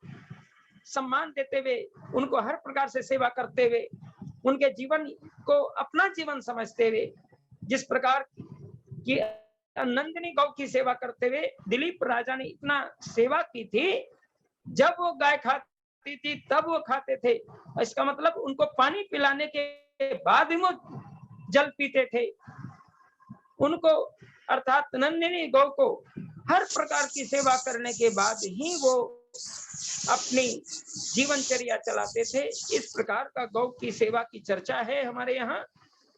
सम्मान देते हुए, उनको हर प्रकार से सेवा करते हुए, उनके जीवन को अपना जीवन समझते हुए, जिस प्रकार की नंदिनी गौ की सेवा करते हुए दिलीप राजा ने इतना सेवा की थी। जब वो गाय खाती थी तब वो खाते थे, इसका मतलब उनको पानी पिलाने के बाद ही वो जल पीते थे। उनको अर्थात नंदिनी गौ को हर प्रकार की सेवा करने के बाद ही वो अपनी जीवनचर्या चलाते थे। इस प्रकार का गौ की सेवा की चर्चा है हमारे यहाँ,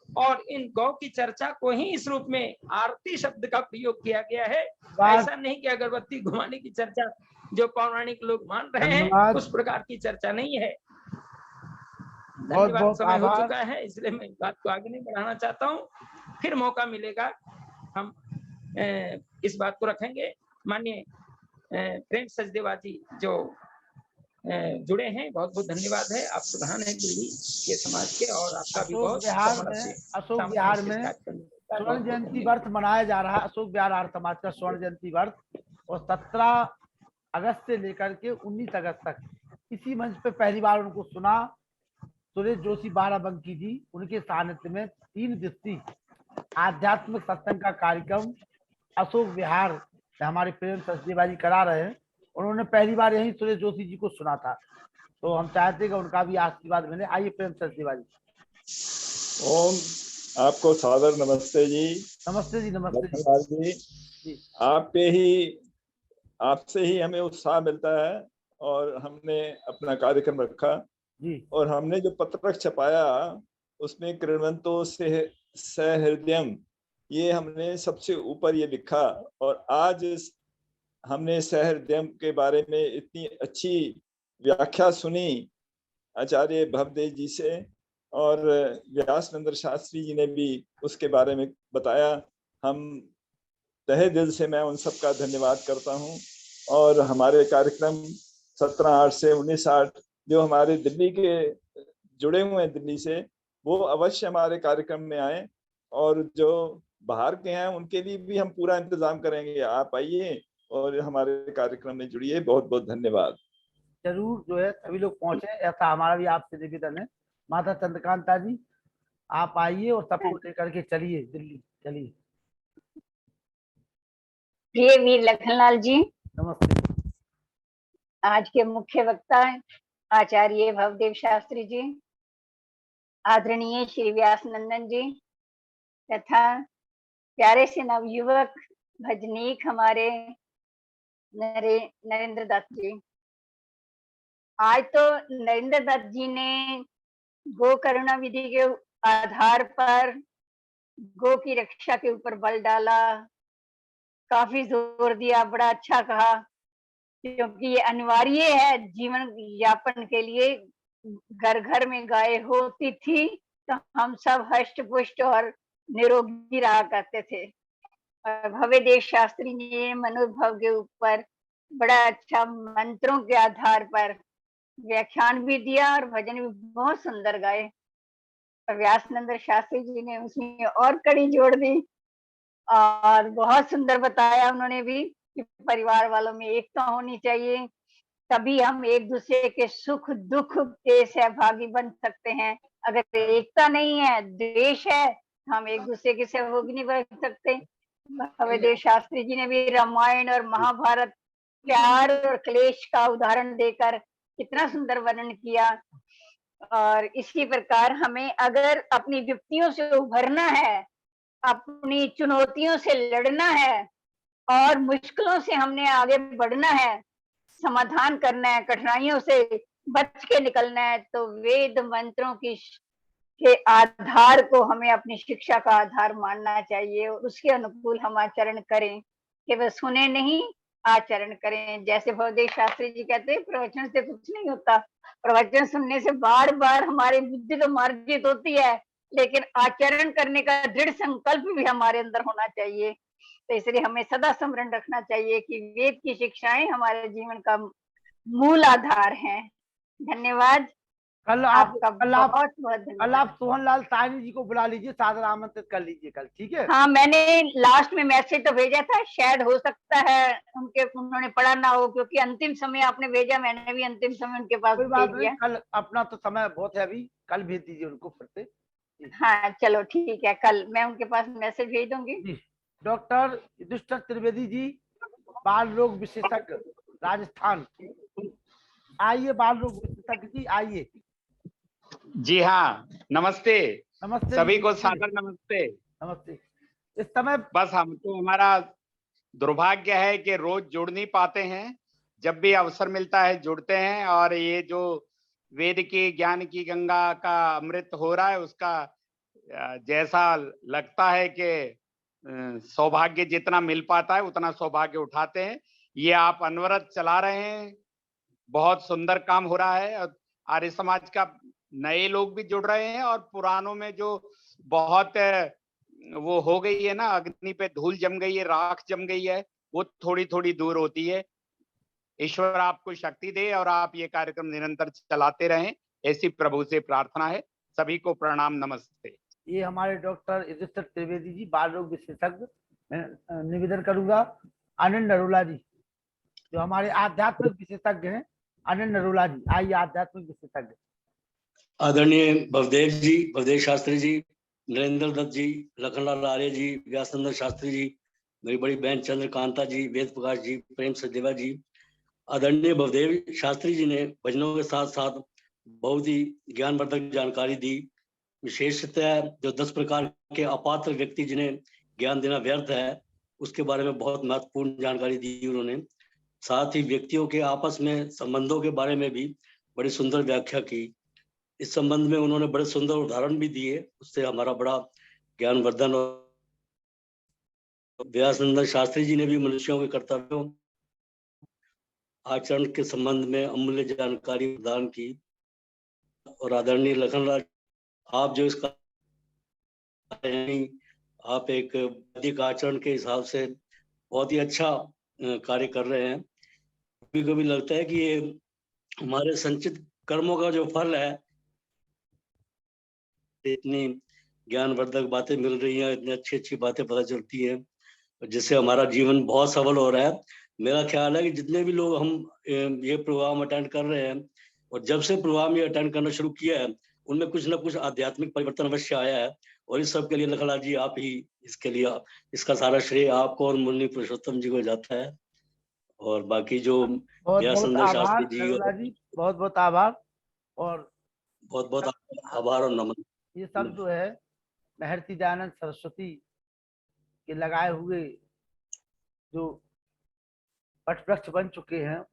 और इन गौ की चर्चा को ही इस रूप में आरती शब्द का प्रयोग किया गया है। ऐसा नहीं कि अगरबत्ती घुमाने की चर्चा जो पौराणिक लोग मान रहे हैं, उस प्रकार की चर्चा नहीं है। बहुत धन्यवाद। बहुत समय हो आभार। चुका है, इसलिए मैं बात को आगे नहीं बढ़ाना चाहता हूँ। फिर मौका मिलेगा हम इस बात को रखेंगे। माननीय प्रेम सचदेवा जी जो जुड़े हैं, बहुत बहुत धन्यवाद है। आप प्रधान हैं दिल्ली के समाज के, और आपका भी बहुत अशोक विहार में स्वर्ण जयंती वर्ष मनाया जा रहा है। अशोक विहार आर्य समाज का स्वर्ण जयंती वर्ष, और 17 अगस्त से लेकर के 19 अगस्त तक इसी मंच पे पहली बार उनको सुना। सुरेश जोशी बाराबंकी जी, उनके सानिध्य में 3 दिवसीय आध्यात्मिक सत्संग का कार्यक्रम अशोक विहार में हमारे प्रेम सचदेवा जी करा रहे हैं। उन्होंने पहली बार यही सुरेश जोशी जी को सुना था, तो हम चाहते कि उनका भी आशीर्वाद मिले। आइए प्रेम सचदेवा जी। ओम, आपको सादर नमस्ते जी। नमस्ते जी। नमस्ते लखनलाल जी, आपसे ही हमें उत्साह मिलता है, और हमने अपना कार्यक्रम रखा जी। और हमने जो पत्रक छपाया उसमें कृण्वन्तो से सहृदयम, ये हमने सबसे ऊपर ये लिखा। और आज हमने सहृदयम के बारे में इतनी अच्छी व्याख्या सुनी आचार्य भवदेव जी से, और व्यासनंद शास्त्री जी ने भी उसके बारे में बताया। हम तहे दिल से मैं उन सबका धन्यवाद करता हूं। और हमारे कार्यक्रम 17/8 से 19/8 जो हमारे दिल्ली के जुड़े हुए हैं दिल्ली से, वो अवश्य हमारे कार्यक्रम में आए, और जो बाहर के हैं उनके लिए भी हम पूरा इंतजाम करेंगे। आप आइए और हमारे कार्यक्रम में जुड़िए। बहुत बहुत धन्यवाद। जरूर जो है सभी लोग पहुंचे, ऐसा हमारा भी आपसे निवेदन है। माता चंद्रकांता जी, आप आइए और सबको लेकर के चलिए दिल्ली, चलिए। प्रिय वीर लखनलाल जी, नमस्ते। आज के मुख्य वक्ता आचार्य भवदेव शास्त्री जी, आदरणीय श्री व्यास नंदन जी, तथा प्यारे से नवयुवक भजनीक हमारे नरेंद्र दत्त जी। आज तो नरेंद्र दत्त जी ने गो करुणा विधि के आधार पर गो की रक्षा के ऊपर बल डाला, काफी जोर दिया, बड़ा अच्छा कहा, क्योंकि ये अनिवार्य है जीवन यापन के लिए। घर घर में गाय होती थी तो हम सब हष्ट पुष्ट और निरोगी रहा करते थे। और भवेदेव शास्त्री ने मनोभाव के ऊपर बड़ा अच्छा मंत्रों के आधार पर व्याख्यान भी दिया और भजन भी बहुत सुंदर गाए। और व्यासनंद शास्त्री जी ने उसमें और कड़ी जोड़ दी और बहुत सुंदर बताया उन्होंने भी कि परिवार वालों में एकता होनी चाहिए, तभी हम एक दूसरे के सुख दुख के सहभागी बन सकते हैं। अगर एकता नहीं है, द्वेष है, हम एक दूसरे के सहयोगी नहीं बन सकते। भवेदेव शास्त्री जी ने भी रामायण और महाभारत, प्यार और क्लेश का उदाहरण देकर कितना सुंदर वर्णन किया। और इसी प्रकार हमें अगर अपनी विपत्तियों से उभरना है, अपनी चुनौतियों से लड़ना है और मुश्किलों से हमने आगे बढ़ना है, समाधान करना है, कठिनाइयों से बच के निकलना है, तो वेद मंत्रों के आधार को हमें अपनी शिक्षा का आधार मानना चाहिए और उसके अनुकूल हम आचरण करें। केवल सुने नहीं, आचरण करें। जैसे भवदेव शास्त्री जी कहते हैं, प्रवचन से कुछ नहीं होता, प्रवचन सुनने से बार बार हमारी बुद्धि तो मार्जित होती है, लेकिन आचरण करने का दृढ़ संकल्प भी हमारे अंदर होना चाहिए। तो इसलिए हमें सदा स्मरण रखना चाहिए कि वेद की शिक्षाएं हमारे जीवन का मूल आधार हैं। धन्यवाद। कल बहुत बहुत धन्यवाद। कल आप सोहनलाल साहनी जी को बुला लीजिए, सादर आमंत्रित कर लीजिए कल, ठीक है? हाँ, मैंने लास्ट में मैसेज तो भेजा था, शायद हो सकता है उन्होंने पढ़ा ना हो, क्योंकि अंतिम समय आपने भेजा, मैंने भी अंतिम समय उनके पास भेज दिया। कल अपना तो समय बहुत है अभी, कल भेज दीजिए उनको फिर से। हाँ चलो ठीक है, कल मैं उनके पास मैसेज भेज दूंगी। डॉक्टर युधिष्ठिर त्रिवेदी जी, बाल रोग विशेषज्ञ, राजस्थान। आइए बाल रोग विशेषज्ञ जी, आइए। जी हाँ, नमस्ते। नमस्ते सभी को सादर नमस्ते। नमस्ते। इस समय बस हम तो, हमारा दुर्भाग्य है कि रोज जुड़ नहीं पाते हैं, जब भी अवसर मिलता है जुड़ते हैं। और ये जो वेद की ज्ञान की गंगा का अमृत हो रहा है, उसका जैसा लगता है कि सौभाग्य जितना मिल पाता है उतना सौभाग्य उठाते हैं। ये आप अनवरत चला रहे हैं, बहुत सुंदर काम हो रहा है। और आर्य समाज का नए लोग भी जुड़ रहे हैं और पुरानों में जो बहुत वो हो गई है ना, अग्नि पे धूल जम गई है, राख जम गई है, वो थोड़ी थोड़ी दूर होती है। ईश्वर आपको शक्ति दे और आप ये कार्यक्रम निरंतर चलाते रहें, ऐसी प्रभु से प्रार्थना है। सभी को प्रणाम, नमस्ते। ये हमारे डॉक्टर युधिष्ठिर त्रिवेदी जी, बाल रोग विशेषज्ञ। मैं निवेदन करूंगा आनंद नरोला जी, जो हमारे आध्यात्मिक विशेषज्ञ हैं। आनंद नरोला जी, आइए, आध्यात्मिक विशेषज्ञ। आदरणीय भवदेव जी, भवदेव शास्त्री जी, नरेंद्र दत्त जी, लखनलाल आर्य जी, व्यासचंद्र शास्त्री जी, मेरी बड़ी बहन चंद्रकांता जी, वेद प्रकाश जी, प्रेम सचदेवा जी। आदरणीय भवदेव शास्त्री जी ने भजनों के साथ साथ बहुत ही ज्ञानवर्धक जानकारी दी। विशेषतः जो 10 प्रकार के अपात्र व्यक्ति जिन्हें ज्ञान देना व्यर्थ है, उसके बारे में बहुत महत्वपूर्ण जानकारी दी उन्होंने। साथ ही व्यक्तियों के आपस में संबंधों के बारे में भी बड़ी सुंदर व्याख्या की। इस संबंध में उन्होंने बड़े सुंदर उदाहरण भी दिए, उससे हमारा बड़ा ज्ञानवर्धन। और व्यासचंद्र शास्त्री जी ने भी मनुष्यों के कर्तव्यों आचरण के संबंध में अमूल्य जानकारी प्रदान की। और आदरणीय लखनलाल, आप जो इसका आप एक वैदिक आचरण के हिसाब से बहुत ही अच्छा कार्य कर रहे हैं। कभी कभी लगता है कि ये हमारे संचित कर्मों का जो फल है, इतनी ज्ञानवर्धक बातें मिल रही हैं, इतनी अच्छी अच्छी बातें पता चलती हैं, जिससे हमारा जीवन बहुत सफल हो रहा है। मेरा ख्याल है कि जितने भी लोग हम ये प्रोग्राम अटेंड कर रहे हैं, और जब से प्रोग्राम ये अटेंड करना शुरू किया है, उनमें कुछ ना कुछ आध्यात्मिक परिवर्तन अवश्य आया है। और इस सब के लिए लखनलाल जी, आप ही इसके लिए, इसका सारा श्रेय आपको और मुन्नी पुरुषोत्तम जी को जाता है। और बाकी जो बहुत बहुत व्यासचंद्र आभार शास्त्री जी, नरोला जी, बहुत बहुत आभार। और बहुत बहुत आभार और नमन। ये सब जो है महर्षि दयानंद सरस्वती के लगाए हुए जो वट वृक्ष बन चुके हैं,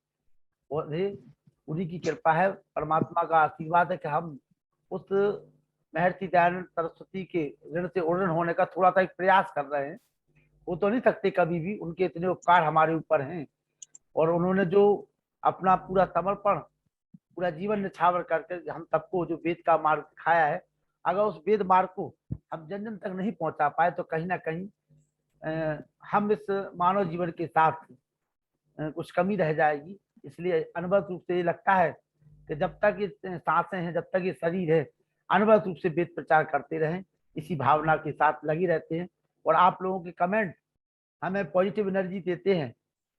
उन्हीं की कृपा है, परमात्मा का आशीर्वाद है कि हम उस महर्षि दयानंद सरस्वती के ऋण से उड़न होने का थोड़ा सा एक प्रयास कर रहे हैं। वो तो नहीं सकते कभी भी, उनके इतने उपकार हमारे ऊपर हैं। और उन्होंने जो अपना पूरा समर्पण, पूरा जीवन निछावर करके हम सबको जो वेद का मार्ग दिखाया है, अगर उस वेद मार्ग को हम जन जन तक नहीं पहुंचा पाए तो कहीं ना कहीं हम इस मानव जीवन के साथ कुछ कमी रह जाएगी। इसलिए अनुभव रूप से ये लगता है कि जब तक ये सांसें हैं, जब तक ये शरीर है, अनुभव रूप से वेद प्रचार करते रहें, इसी भावना के साथ लगे रहते हैं। और आप लोगों के कमेंट हमें पॉजिटिव एनर्जी देते हैं,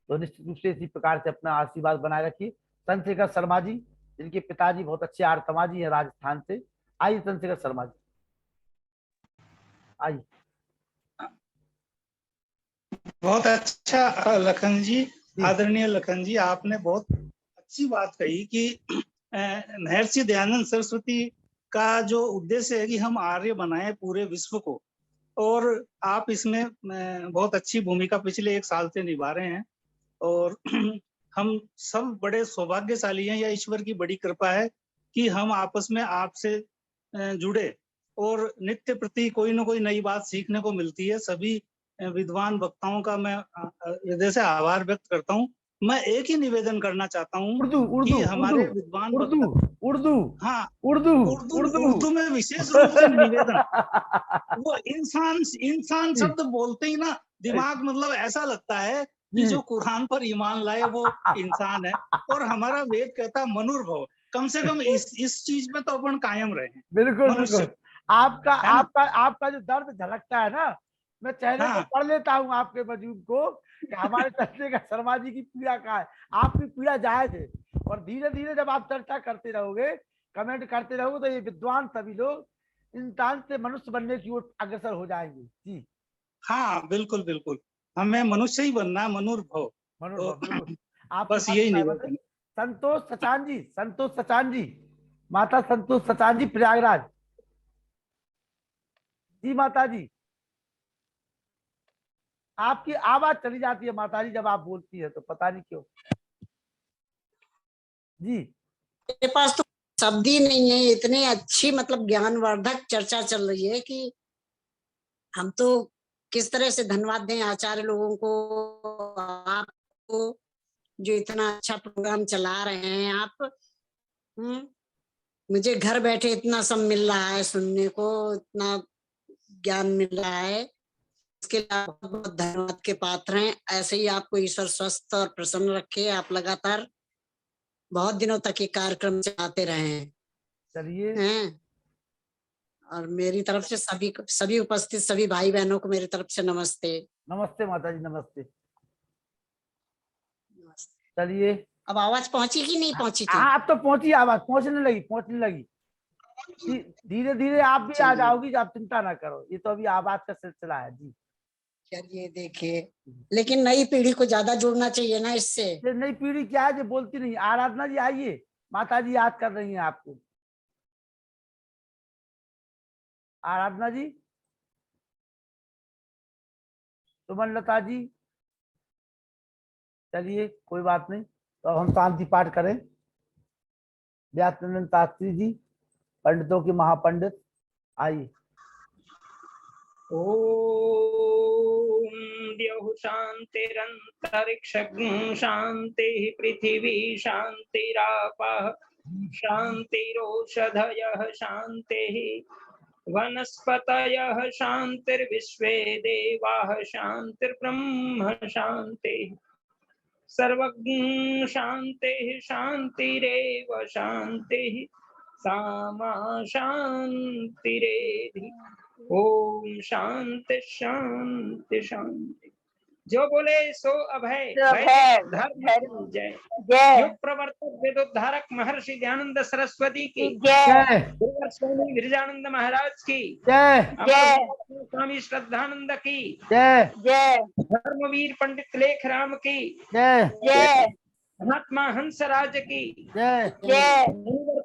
तो निश्चित रूप से इसी प्रकार से अपना आशीर्वाद बनाए रखिए। चंद्रशेखर शर्मा जी, जिनके पिताजी बहुत अच्छे आर्तमाजी हैं राजस्थान से, आइए चंद्रशेखर शर्मा जी, आइए। बहुत अच्छा लखन जी, आदरणीय लखन जी, आपने बहुत अच्छी बात कही कि महर्षि दयानंद सरस्वती का जो उद्देश्य है कि हम आर्य बनाए पूरे विश्व को, और आप इसमें बहुत अच्छी भूमिका पिछले 1 साल से निभा रहे हैं। और हम सब बड़े सौभाग्यशाली हैं, या ईश्वर की बड़ी कृपा है कि हम आपस में आपसे जुड़े और नित्य प्रति कोई ना कोई नई बात सीखने को मिलती है। सभी विद्वान वक्ताओं का मैं हृदय से आभार व्यक्त करता हूँ। मैं एक ही निवेदन करना चाहता हूँ कि हमारे विद्वान उर्दू में विशेष रूप से निवेदन। वो इंसान शब्द बोलते ही ना दिमाग मतलब ऐसा लगता है कि जो कुरान पर ईमान लाए वो इंसान है, और हमारा वेद कहता है मनुर्भव। कम से कम इस चीज में तो अपन कायम रहे। बिल्कुल। आपका जो दर्द झलकता है ना, मैं चेहरे को पढ़ लेता हूँ आपके वजूद को, कि हमारे चंद्रशेखर शर्मा जी की पीड़ा का है, आपकी पीड़ा जायज है। और धीरे धीरे जब आप चर्चा करते रहोगे, कमेंट करते रहोगे, तो ये विद्वान सभी लोग इंसान से मनुष्य बनने की ओर अग्रसर हो जाएंगे। जी हाँ, बिल्कुल बिल्कुल, हमें मनुष्य ही बनना है, मनुर्भव। आप बस यही निवेदन। संतोष सचान जी, माता संतोष सचान जी, प्रयागराज जी। माता जी, आपकी आवाज चली जाती है माता जी जब आप बोलती है, तो पता नहीं क्यों। जी, मेरे पास तो शब्द ही नहीं है, इतनी अच्छी मतलब ज्ञानवर्धक चर्चा चल रही है कि हम तो किस तरह से धन्यवाद दें आचार्य लोगों को, आपको जो इतना अच्छा प्रोग्राम चला रहे हैं आप। मुझे घर बैठे इतना सब मिल रहा है सुनने को, इतना ज्ञान मिल रहा है, इसके लिए आप बहुत बहुत धन्यवाद के पात्र हैं। ऐसे ही आपको ईश्वर स्वस्थ और प्रसन्न रखे, आप लगातार बहुत दिनों तक ये कार्यक्रम चलाते रहे हैं। चलिए हैं। और मेरी तरफ से सभी उपस्थित सभी भाई बहनों को मेरी तरफ से नमस्ते। नमस्ते माता जी, नमस्ते। चलिए अब आवाज पहुंची कि नहीं पहुंची थी? हाँ, अब तो पहुंची आवाज, पहुंचने लगी। धीरे धीरे आप भी आ जाओगी, आप चिंता ना करो, ये तो अभी आवाज का सिलसिला है जी। चलिए देखिए, लेकिन नई पीढ़ी को ज्यादा जुड़ना चाहिए ना इससे। ये नई पीढ़ी क्या है जो बोलती नहीं। आराधना जी आइए, माता जी याद कर रही हैं आपको। आराधना जी, सुमन लता जी, चलिए कोई बात नहीं। तो अब हम शांति पाठ करें। व्यासनंदन शास्त्री जी, पंडितों के महापंडित, आइए। ओम द्यौः शान्तिरन्तरिक्षं शान्तिः पृथिवी शान्तिरापः शान्तिरोषधयः शान्तिः वनस्पतयः शान्तिर्विश्वे देवाः शान्तिर्ब्रह्म शान्तिः सर्वज्ञ शान्तिः शान्तिरेव शान्तिः सामा शान्तिरेधि। ओम शांति शांति शांति। जो बोले सो अभय, धर्म जय। युग प्रवर्तक वेदोद्धारक महर्षि दयानंद सरस्वती की जय। स्वामी विरजानंद महाराज की जय। स्वामी श्रद्धानंद की जय। धर्मवीर पंडित लेखराम की जय। महात्मा हंसराज की जय।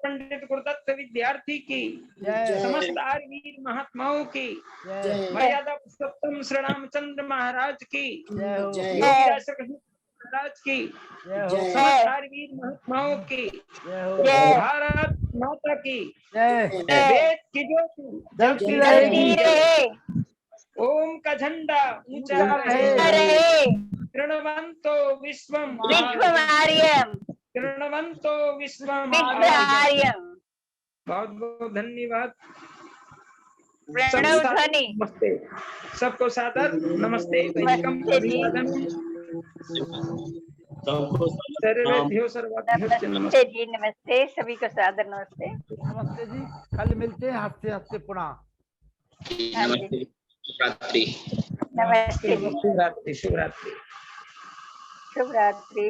पंडित गुरुदत्त विद्यार्थी की समस्त आर्यवीर महात्माओं की मर्यादा पुरुषोत्तम श्री रामचंद्र महाराज की महाराज की समस्त आर्यवीर महात्माओं की भारत माता की वेद की ज्योति जलती रहे। ओम का झंडा ऊंचा रहे। कृणवंतो विश्वम आर्यम, कृणवंतो विश्वम आर्यम। बहुत बहुत धन्यवाद। प्रणव ध्वनि। नमस्ते सबको सादर नमस्ते। नमस्ते जी। सर्वेभ्यो सर्वाभ्यो नमस्ते जी, नमस्ते सभी को सादर नमस्ते। नमस्ते जी, कल मिलते हैं हफ्ते हफ्ते पुनः। नमस्ते नमस्ते। शुभ रात्रि। शुभ रात्रि।